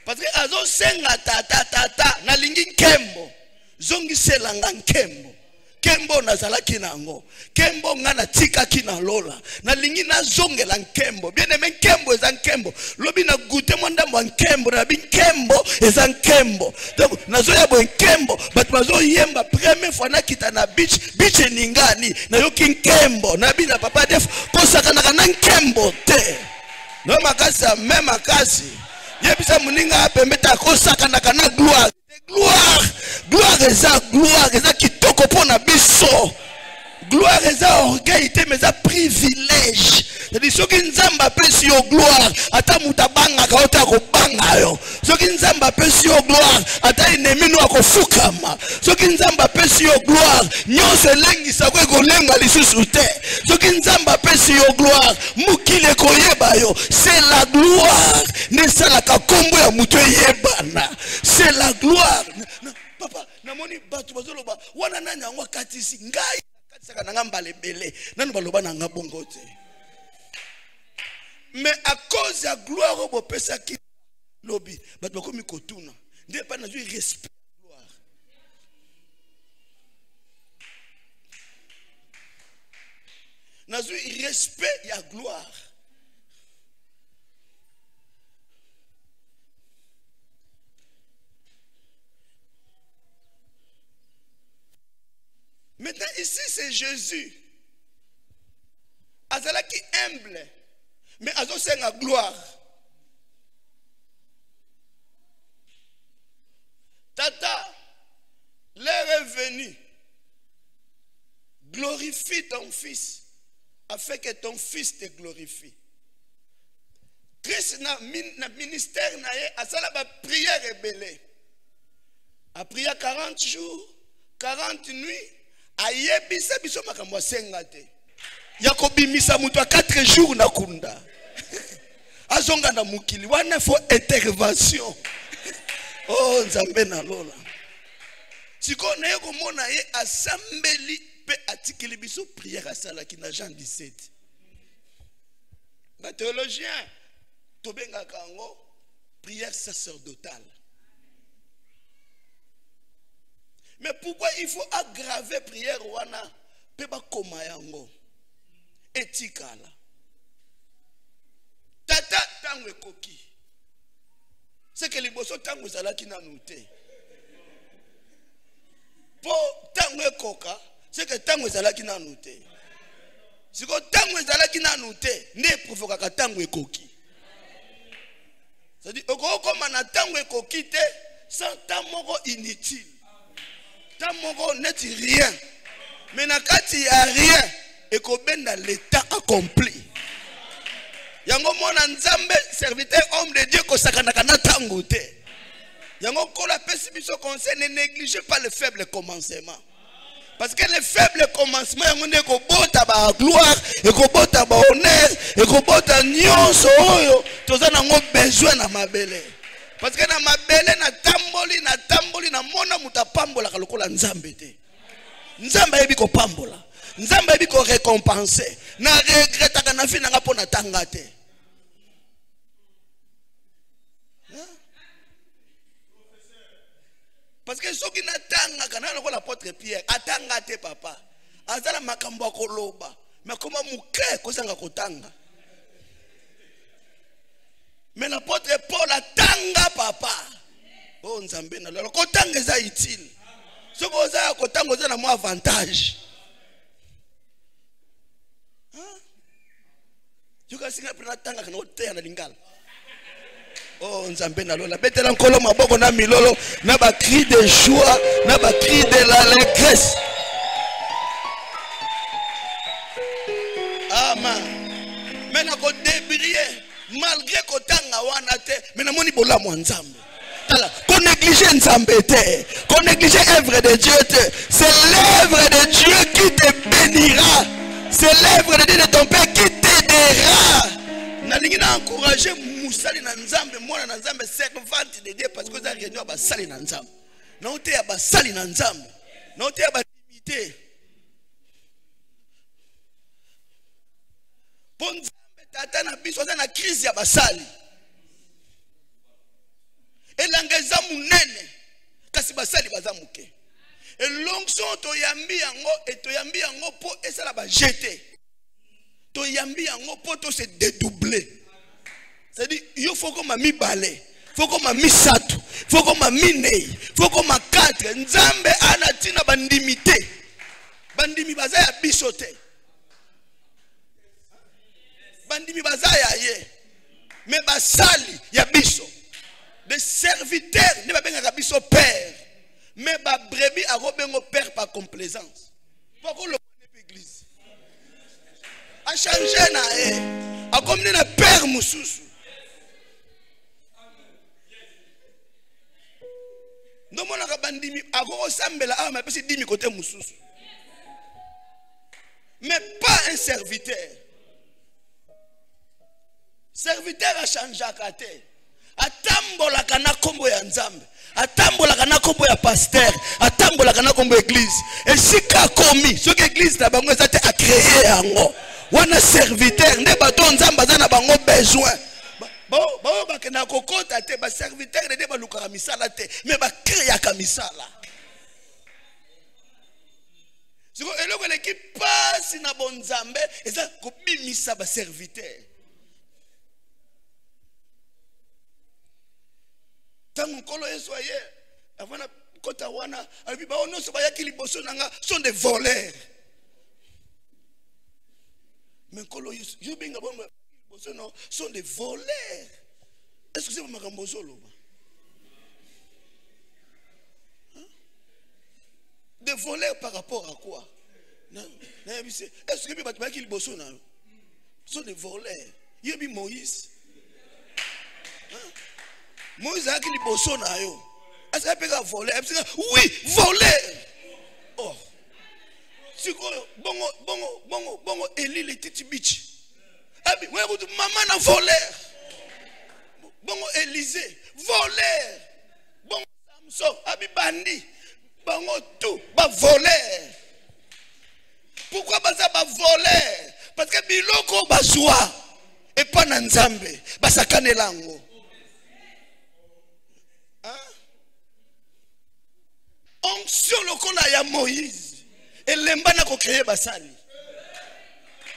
Parce que azosenga tata na lingi nkembo zongi selanga nkembo. Kembo nazalaki nango. Kembo ngana tika kina lola. Na lingi na zongela nkembo. Bien aimé nkembo eza nkembo. Lobi na goûter monda mwa nkembo na bin nkembo eza nkembo. Donc nazo ya bo nkembo but mazo yemba première fois na kita na beach ningani na yoki nkembo na bina papa def kosaka na nkembo te. No makasi même makasi. Yebisa muninga apembeta kosaka na gloire. Gloire eza kitoko pona biso. Gloire eza orgueil mais eza privilège. C'est-à-dire soki nzamba apesi yo gloire, ata muta banga ka ota ko banga yo. Soki nzamba apesi yo gloire, ata ennemi no akofukama. Soki nzamba apesi yo gloire, nyonso elengisa ko ekolenga lisusu te. Soki nzamba apesi yo gloire, mukile koyeba yo. C'est la gloire. Ne salaka kombo ya mutu yebana. C'est la gloire. Papa, namoni batu bazoloba wana nani yango katisi ngai katisaka nanga mbalebele. Nani baloba nanga bongo te. Mais à cause de la gloire au pesa qui lobby, but bakomi kotuna. Ndiye pa nazui respect gloire. Nazui respect ya gloire. Maintenant ici c'est Jésus. Azala qui humble. Mais azo senga gloire. Tata, l'heure est venue. Glorifie ton fils afin que ton fils te glorifie. Christ na ministère na ye asala ba prière rebelle. A prié 40 jours, 40 nuits, ayebisa biso makambo senga te. Yakobi misa mutu 4 jours na kunda. Azonga na mukili wana fo intervention. Oh nzambe na lola. Siko na yeko mona ye asambeli pe atikeli biso prière asala ki na Jean 17. Ba théologien tobenga kango prière sacerdotale. Mais pourquoi il faut aggraver prière wana pe ba koma yango? Etikala. Tata tango ekoki. C'est que les bosso tango zalaki na nute. Po tango ekoka, c'est que tango zalaki na nute. Siko tango zalaki na nute, ne provoka tango ekoki. C'est-à-dire okoma na tango ekoki te, sans tamoko inutile. Tamoko net rien. Mais na kati ya rien. Et qu'on dans l'état accompli. Yango mona nzambe serviteur homme de Dieu ko sakanaka na tango te. Yango kola pesi biso conseil ne négligez pas le faible commencement. Parce que le faible commencement yango ne ko bota ba gloire et ko bota ba honneur et ko bota nyonso oyo toza nango besoin na mabele. Parce que na mabele na tamboli na mona mutapambola kalokola nzambe te. Nzambe yebi ko pambola. Nzamba yebi ko récompenser. Na regretta kana fi nanga pona tanga te. Parce que ceux qui n'attendent kana na ko l'apôtre Pierre atanga te papa. Azala makambo akoloba. Mais comment muke ko sanga kotanga. Mais l'apôtre Paul atanga papa. Oh nzambe na lolo kotanga za utile. Soko za kotanga za na mo avantage. You can sing up in that tanga kana otea na lingala. Oh nzambe na lola betela nkolo maboko na milolo na ba cri de joie na ba cri de l'allégresse. Amen. Mais na ko débrier malgré ko tanga wana te mais na moni bola mo nzambe. Tala ko négliger nzambe te, ko négliger œuvre de Dieu te. C'est l'œuvre de Dieu qui te bénira. C'est l'œuvre de Dieu de ton Père qui t'aidera. Nalingi na encourager musali na nzambe mwana na nzambe servante de Dieu parce que ça réunion ba sali na nzambe. Na ote ya ba sali na nzambe. Na ote ya ba limité. Pour nzambe tata na biso na crise ya basali. Elangeza munene kasi basali bazamuke. Et l'onction toyambi yango et toyambi yango po esala ba jeter. Toyambi yango po to se dédoubler. C'est-à-dire il faut comme mi balé, faut comme mi sato, faut comme mi nei, faut comme 4 nzambe ana tina bandimité. Bandimi baza ya bisote. Bandimi baza ya ye. Mais basali ya biso. Des serviteurs ne ba benga biso père. Mais ba brebis a robengo père par complaisance. Pourquoi le l'église? A changé na a comme na père mususu. Non mon akabandimi a go sambela a ma pesi dimi côté mususu. Mais pas un serviteur. Serviteur a changé à côté. Atambola kana kombo ya nzambe. Atambola kana kombo ya pasteur. Atambola kana kombo ya église. Et si ka komi, ce que église na bango ezate a créer yango. Wana serviteur nde bato nzamba za na bango besoin. Ba bakena kokota te ba serviteur nde ba lukaka misala te, mais ba créer ka misala. Siko eloko leki pasi na bonzambe eza kobimisa ba serviteur. Tant kolo esoye avant kota wana abi ba ono so ba yakili boso nanga sont des voleurs. Mais kolo yo benga bon boso no sont des voleurs. Est-ce que c'est makambo solo? Des voleurs par rapport à quoi? Est-ce que tu as dit que ce sont des voleurs? Il y a eu Moïse. Moïse a dit que ce sont est-ce que tu as volé? Oui, voleur. Oh. C'est quoi? Bongo, Eli le titi bitch. Maman a voleur. Bongo, Élisée, voleur. Bongo, Samson, abi bandi. Bongo, tout, ba voleur. Pourquoi ça va voler? Parce que biloko bazwa et pas nanzambe basakane lango. Onction lokola ya Moïse et lembana ko créer basali.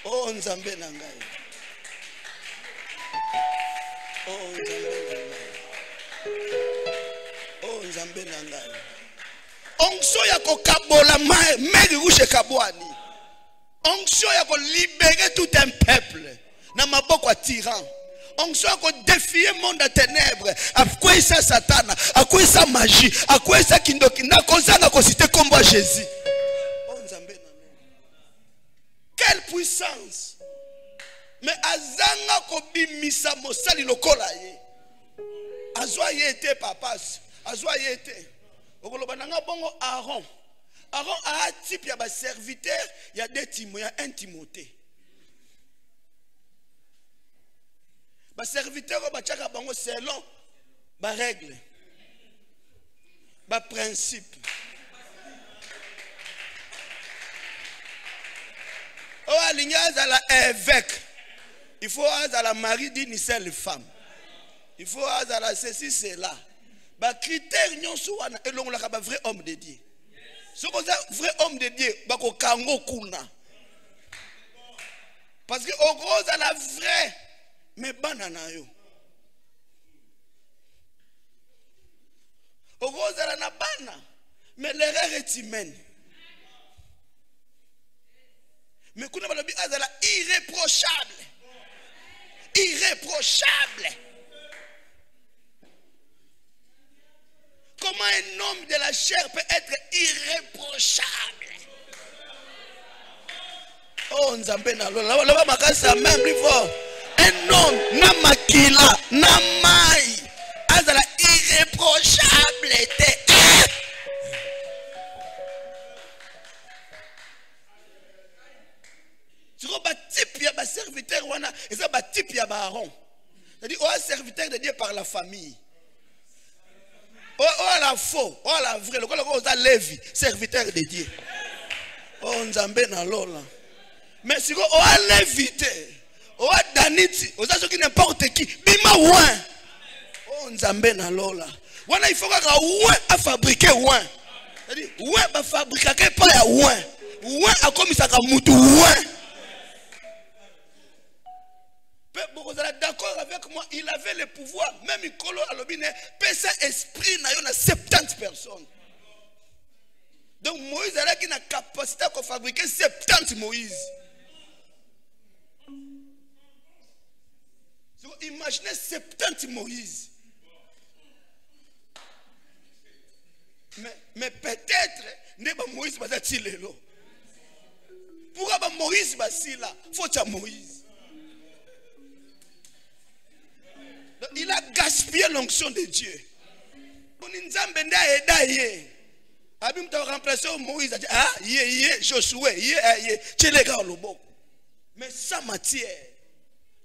Oh nzambe na ngai. Oh nzambe na ngai. Oh nzambe na ngai. Onction ya ko kabola meri rouge kabwani. Onction ya ko libérer tout un peuple na maboko ya tyran. Onction ya ko défier monde à ténèbres. À quoi ça Satan? À quoi ça magie? À quoi ça kindoki? Na kozanga ko citer kombo Jésus. Oh nzambe na. Quelle puissance! Mais azanga ko bimisa mosali lokola ye. Azwa yete papas. Azwa yete. Okoloba nanga bongo Aaron. Aaron a un type, il y a des serviteurs, il y a des Timothées, il y a un Timothée. Les serviteurs, selon les règles, les principes. Il faut à la mari d'une seule femme. Il faut à la ceci, cela. Les critères, et l'on a un vrai homme de Dieu. Ce qu'on a vrai homme de Dieu, bako kango kuna. Parce que au gros à la vraie, mais banana yo. Au gros à la bana, mais l'erreur est humaine. Mais kuna balobi azala irréprochable, irréprochable. Comment un homme de la chair peut être irréprochable? Oh, Nzambena, là-bas, ma casse à même plus fort. Un homme, na makila, na mai, azala irréprochable était. Tu vois, type, il y a un serviteur, et ça, type, il y a un Aaron. C'est-à-dire, un serviteur de Dieu par la famille. Oh la faux, oh la vraie, le on Lévi, serviteur de Dieu. Oh Nzambe na lola. Mais si on a l'évité, on a Daniti, on a ce qui n'importe qui, bima ouin. Oh Nzambe na lola. Wana il faut que ouin a fabriquer ouin. C'est-à-dire ouin va fabriquer pas ya ouin. Ouin a comme ça ka mutu ouin. Vous êtes d'accord avec moi, il avait le pouvoir, même il colo à l'obine, pesa esprit na yo na 70 personnes. Donc Moïse a la capacité de fabriquer 70 Moïse. Imaginez 70 Moïse. Mais peut-être, ne pas Moïse va dire pourquoi Moïse va dire là? Faut que Moïse. Il a gaspillé l'onction de Dieu. Abim t'a remplacé Moïse a dit ah Josué mais sa matière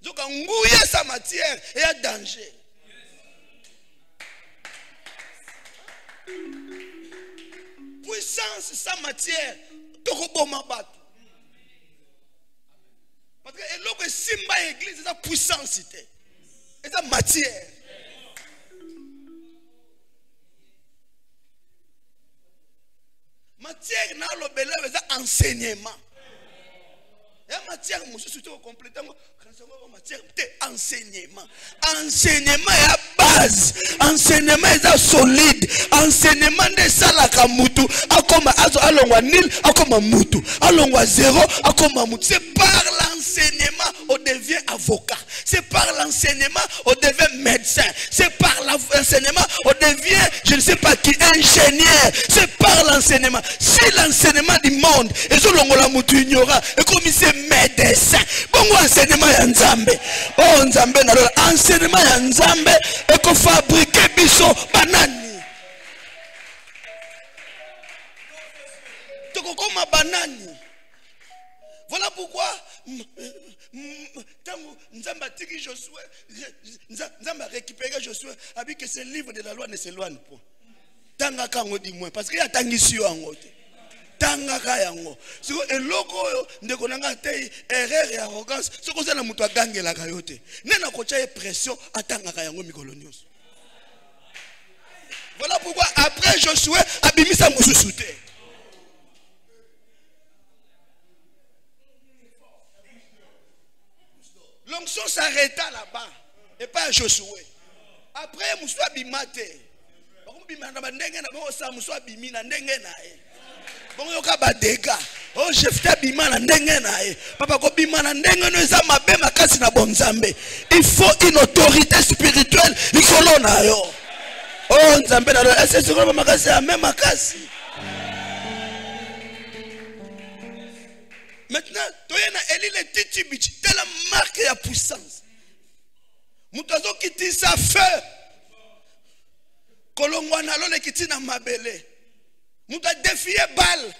donc ngouya sa matière et a danger. Puissance sa matière tokoboma bato parce que eloko simba église sa puissance et sa matière. Matière na lobela c'est enseignement. Et matière monsieur surtout compléter matière enseignement. Enseignement est à base. Enseignement est solide. Enseignement de salaka mutu akoma azo alongwa nil akoma mutu alongwa zéro akoma mutu. C'est par l'enseignement on devient avocat. C'est par l'enseignement on devient médecin. C'est par l'enseignement on devient je ne sais pas qui ingénieur. C'est par l'enseignement. Si l'enseignement du monde et zo longola mutu ignora et comme c'est médecin. Bon enseignement ya nzambe. Oh nzambe na lola enseignement ya nzambe et ko fabriquer biso banani. Toko koma banani. Voilà pourquoi Nzambe a tiki Josué, Nzambe a récupéré Josué, avec que ce livre de la loi ne s'éloigne pas. Tanga kango di moins parce qu'il y a tangisio en haute. Tanga kayango. Si vous eloko ndeko nanga te erreur et arrogance, ce que ça na muto gange la kayote. Nena kocha pression atanga kayango mikolo nyonso. Voilà pourquoi après Josué abimisa mususu te. L'onction s'arrêta là-bas et pas à Josué. Après Moussa Bimate. Oh Jephthé bima na ndenge na e papa ko bima na ndenge no eza mabe makasi na bonzambe. Il faut une autorité spirituelle likolo na yo. Oh nzambe na lo ese sikolo makasi ya même makasi. Maintenant toyena eli le titibichi telle marque ya puissance. Mutazo kiti sa feu. Kolongwa na lo le kiti na mabele. Muta défier balle.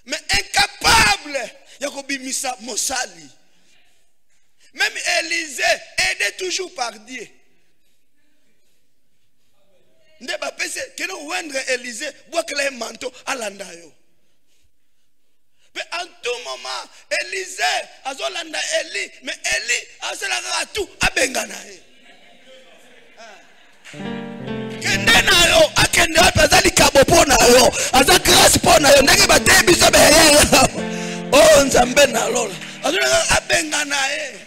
Mais incapable yakobimisa mosali. Même Élisée aidé toujours par Dieu. Nde ba pese keno wendre Élisée boit le manteau à landayo. Mais en tout moment Élisée azolanda Eli mais Eli azelaka tout abengana e. Kende na yo akende atazali kabo pona yo aza grâce pona yo ndenge ba biso be oh nzambe na lola azolaka abengana e.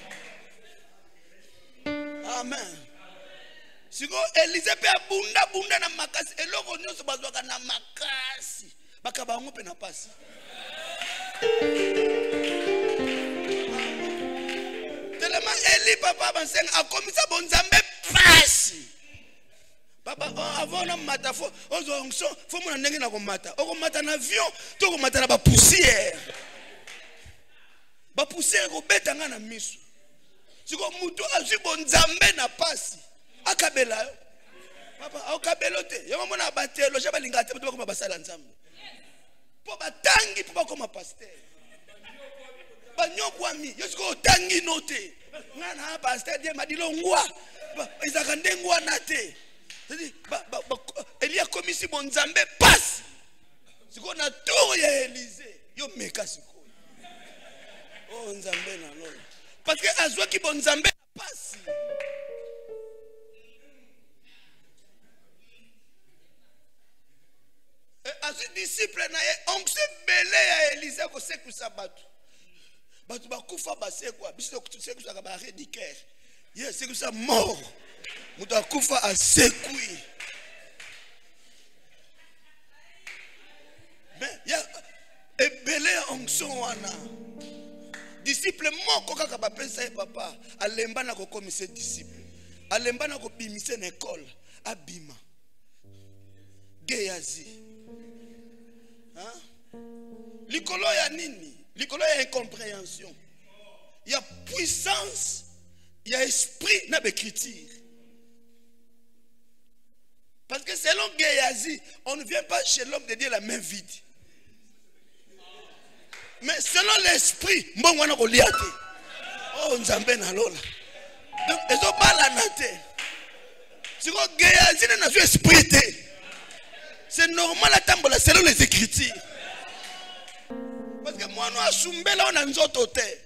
Amen. Siko Élisée pe abunda na makasi eloko nyonso bazwaka na makasi bakaba ngo pe na pasi. Tellement Eli papa bansen a commis ça bon nzambe pasi. Papa avant na mata fo onzo fo mona ndenge na ko mata. O ko mata na avion to ko mata na ba poussière. Ba poussière ko betanga na miso. Siko mutu azwi bon nzambe na pasi. Akabela yo. Papa akabelote. Yo mona batelo je balinga te to ko basala nzambe. Po batangi po bakoma pasteur. Banyokwami yosiko tangi note. Ngana pasteur die madilo ngwa. Izaka ndengwa nate. C'est-à-dire Elia komisi bon nzambe passe. Siko na tour ya Élisée. Yo meka siko. Oh nzambe na lolo. Parce que azwa ki bon nzambe passe. Azu disciple na ye onxe belé ya Élisée ko sekusa batu. Batu bakufa basekwa biso sekusa ka ba rédicaire. Yes, sekusa mort. Mutu akufa asekui. Mais ya ebelé onction wana. Disciple moko kaka ba pensa e papa, alemba na ko komise disciple. Alemba na ko bimise na école, abima. Gehazi. Likolo ya nini? Likolo ya incompréhension. Il y a puissance, il y a esprit dans l'écriture. Parce que selon Gehazi, on ne vient pas chez l'homme de Dieu la main vide. Mais selon l'esprit, bon wana ko liate. Oh nzambe na lola. Donc ezo bala na te. Si ko Gehazi na vie esprit te. C'est normal à tambola selon les écritures. Parce que moi no asumbela ona nzoto te.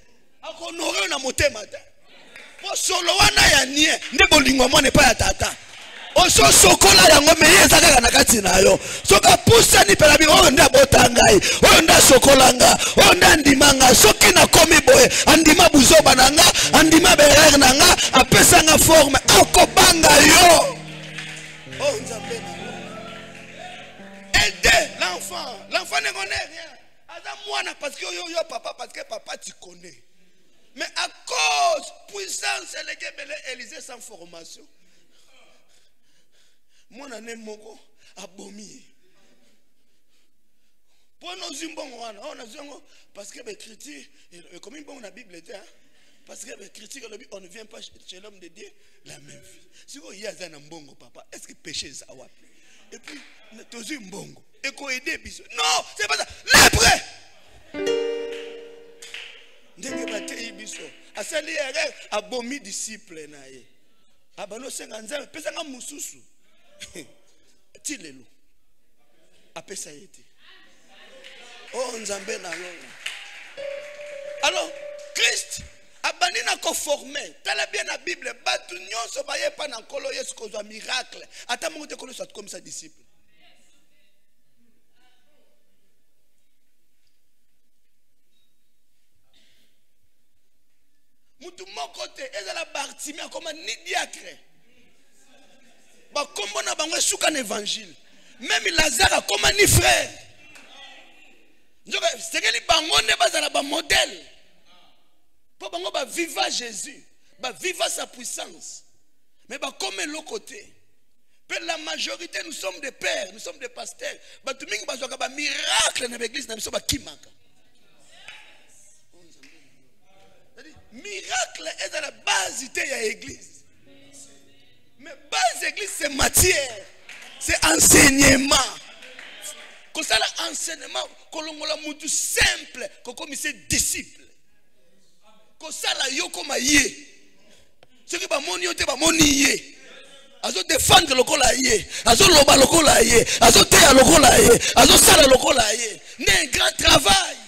Akonore na motema te. Po solo wana ya nie, nde bolingo mo ne pa ya tata. Oso sokola yango meye zaka na kati na yo. Soka pusa ni pela bi onda botangai. Onda sokolanga, onda ndimanga. Soki na komi boye, andima buzoba nanga, andima berer nanga, apesa nga forme, akobanga yo. Oh nzambe na. Aidez l'enfant. L'enfant ne connaît rien. Aza mwana parce que yo papa parce que papa tu connais. Mais à cause puissance les gebele Élisée sans formation. Mon année moko abomi. Pour nos zimbongo on a zongo parce que l'écriture comme une bonne Bible était parce que l'écriture on ne vient pas chez l'homme de Dieu la même vie. Si vous y a un mbongo papa, est-ce que péché ça wa? Et puis tozu mbongo et ko aider biso. Non, c'est pas ça. Lépreux. Ndenge batei biso. Asali erreur abomi disciple na ye. Abano senga nzambe pesa nga mususu. Tilelo apesa yete. Oh nzambe na lolo. Alors Christ abani na conformer. Tala bien la Bible batu nyonso baye pa na nkolo Yesu kozwa miracle. Ata mongo te kolo soit comme sa disciple. Mutu moko te ezala Bartimée comme ni diacre. Ba kombo na bango suka na évangile. Même Lazare comme ni frère. Njoka sekeli bango ne bazala ba modèle. Pour bango ba viva Jésus, ba viva sa puissance. Mais ba comme l'autre côté. Pour la majorité nous sommes des pères, nous sommes des pasteurs. Ba tout mingi bazwa ba miracle na l'église na biso ba kimaka. Miracle est dans la base de l'église. Mais base de l'église, c'est matière. C'est enseignement. Quand ça l'enseignement, quand l'on est simple, comme c'est disciple. Quand ça la yo comme yé. Ce qui va moni yote va moni yé. Azo défendre le kola yé. Azo loba le kola yé. Azo teya le kola yé. Azo sala le kola yé. N'est un grand travail.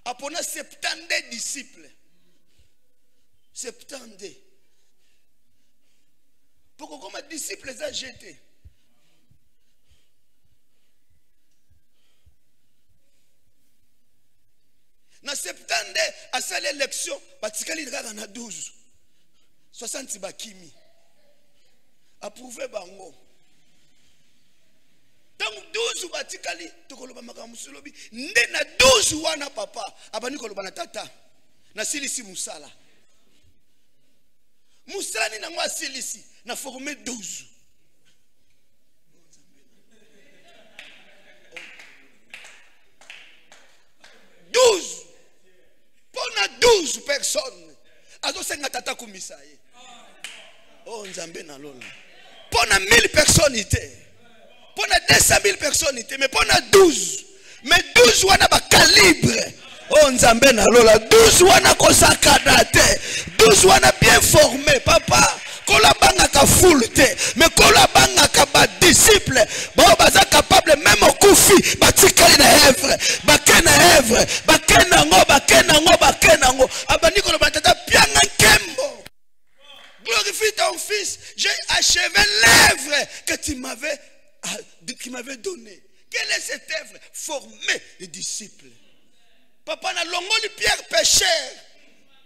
Après 70 disciples. 70. Pourquoi comme disciples les a jetés? Dans 70 à cette élection, Batikali na 12. 60 bakimi. Approuvé bango. Donc 12 batikali tokoloba makambo sulobi nde na 12 wana papa abani koloba na tata na silisi musala ni na ngwa silisi na formé 12 pona 12 personnes azo senga tata kumisa ye. Oh nzambe na lola pona 1000 personnes ite. Pour 200 000 personnes, mais pour 12. Mais 12 wana ba calibre. Oh nzambe na lola 12 wana kosakadate. 12 wana bien formé papa. Kola banga ka full te. Mais kola banga ka ba disciple. Ba baza capable même au kufi. Ba tikali na œuvre. Ba kena œuvre. Ba kena ngo. Abani kola ba tata pianga kembo. Glorifie ton fils. J'ai achevé l'œuvre que tu m'avait donné. Quelle est cette œuvre? Former les disciples. Papa n'a longoli Pierre pécheur.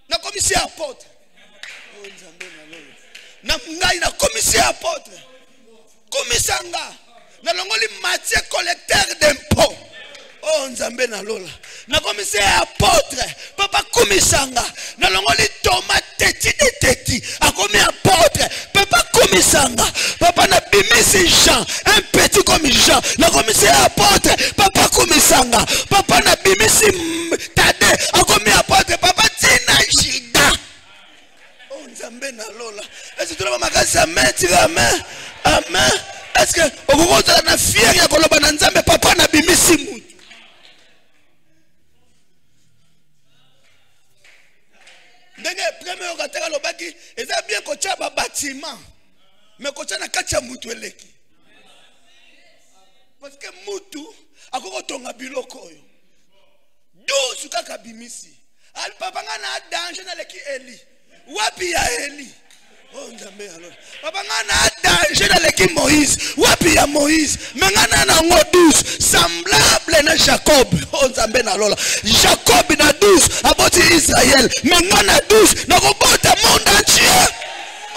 N'a commissaire apôtre. N'a commissaire apôtre. Commissaire n'a longoli Matthieu collecteur d'impôts. Oh nzambe na lola. na commissaire apôtre papa komisanga na longoli tomate teti akomi apôtre papa komisanga papa na bimisi Jean un petit comme Jean na commissaire apôtre papa komisanga papa na bimisi Tade akomi apôtre papa tina jida oh nzambe na lola est-ce que tu vas makasi amen tira amen amen est-ce que okokoza na fier ya koloba na nzambe papa na bimisi mutu ndenge premier okataka lobaki eza bien kotia ba bâtiment mais kotia na kati ya mutu eleki parce que mutu akoko tonga biloko oyo 12 kaka bimisi al papa ngana danger na leki Eli wapi ya Eli oh nzambe alors papa ngana danger na leki Moïse wapi ya Moïse mengana na ngo 12 semblable na Jacob oh nzambe na lola Jacob na 12 aboti Israël mengana 12 na kobota monde entier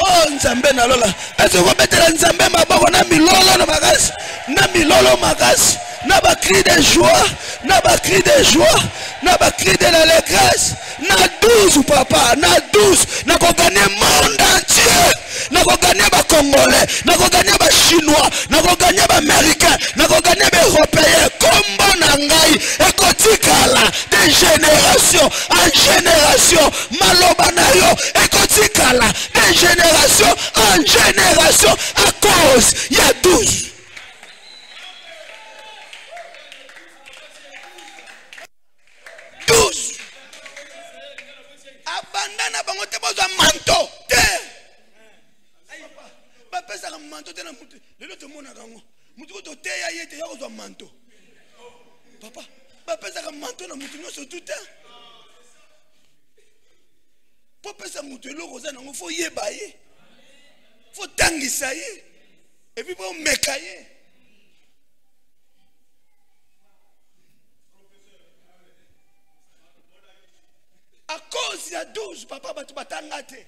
oh nzambe na lola est-ce que betela nzambe maboko na milolo na makasi na milolo makasi na ba cri de joie na ba cri de joie na ba cri de l'allégresse na 12 papa na 12 na ko gagner monde entier na ko gagner ba congolais na ko gagner ba chinois na ko gagner ba américain na ko gagner ba européen kombo na ngai ekotikala de génération en génération maloba na yo ekotikala de génération en génération à cause il y a 12 abandana bango te bozwa manto te bapesaka manto te na mutu lelo tomonaka yango mutu ko toteya ye te ya kozwa manto papa bapesaka manto na mutu nyonso tu te po pesa mutu eloko oza nango fo yeba ye fo tangisa ye epi po meka ye à cause ya 12 papa batu batanga te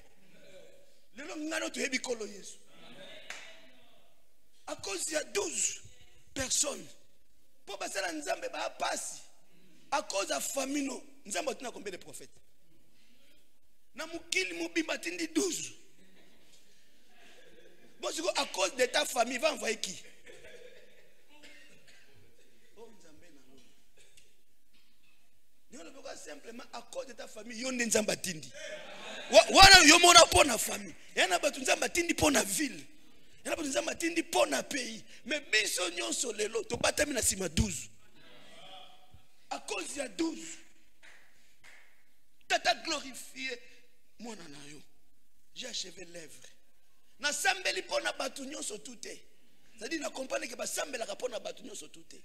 lelo ngano to yebi kolo Yesu à cause ya 12 personnes po basala nzambe ba pasi à cause ya famille no nzambe tuna combien de prophètes na mukili mobimba tindi 12 bon c'est à cause de ta famille va envoyer qui simplement à cause de ta famille yonde nzamba tindi wana yomona pona famille yana batu nzamba tindi pona ville yana batu nzamba tindi pona pays mais biso nyonso lelo to batami na sima 12 à cause ya 12 tata glorifié mona na yo j'ai achevé l'œuvre na sambeli pona batu nyonso tout est c'est-à-dire na comprendre que ba sambela ka pona batu nyonso tout est.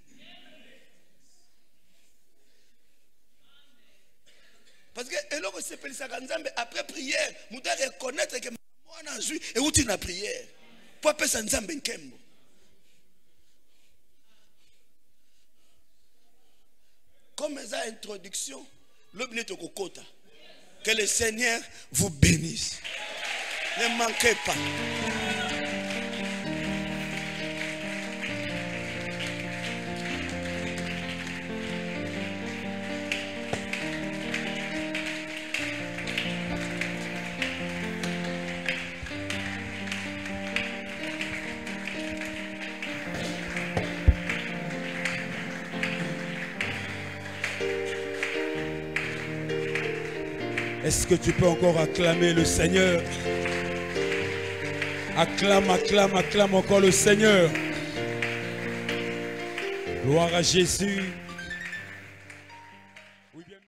Parce que eloko sepelisaka nzambe après prière muta reconnaître que mwana azui et uti na prière pour pesa nzambe nkembo. Comme ça introduction l'obnet kokota. Que le Seigneur vous bénisse. Ne manquez pas. Est-ce que tu peux encore acclamer le Seigneur? Acclame, acclame, acclame encore le Seigneur. Gloire à Jésus.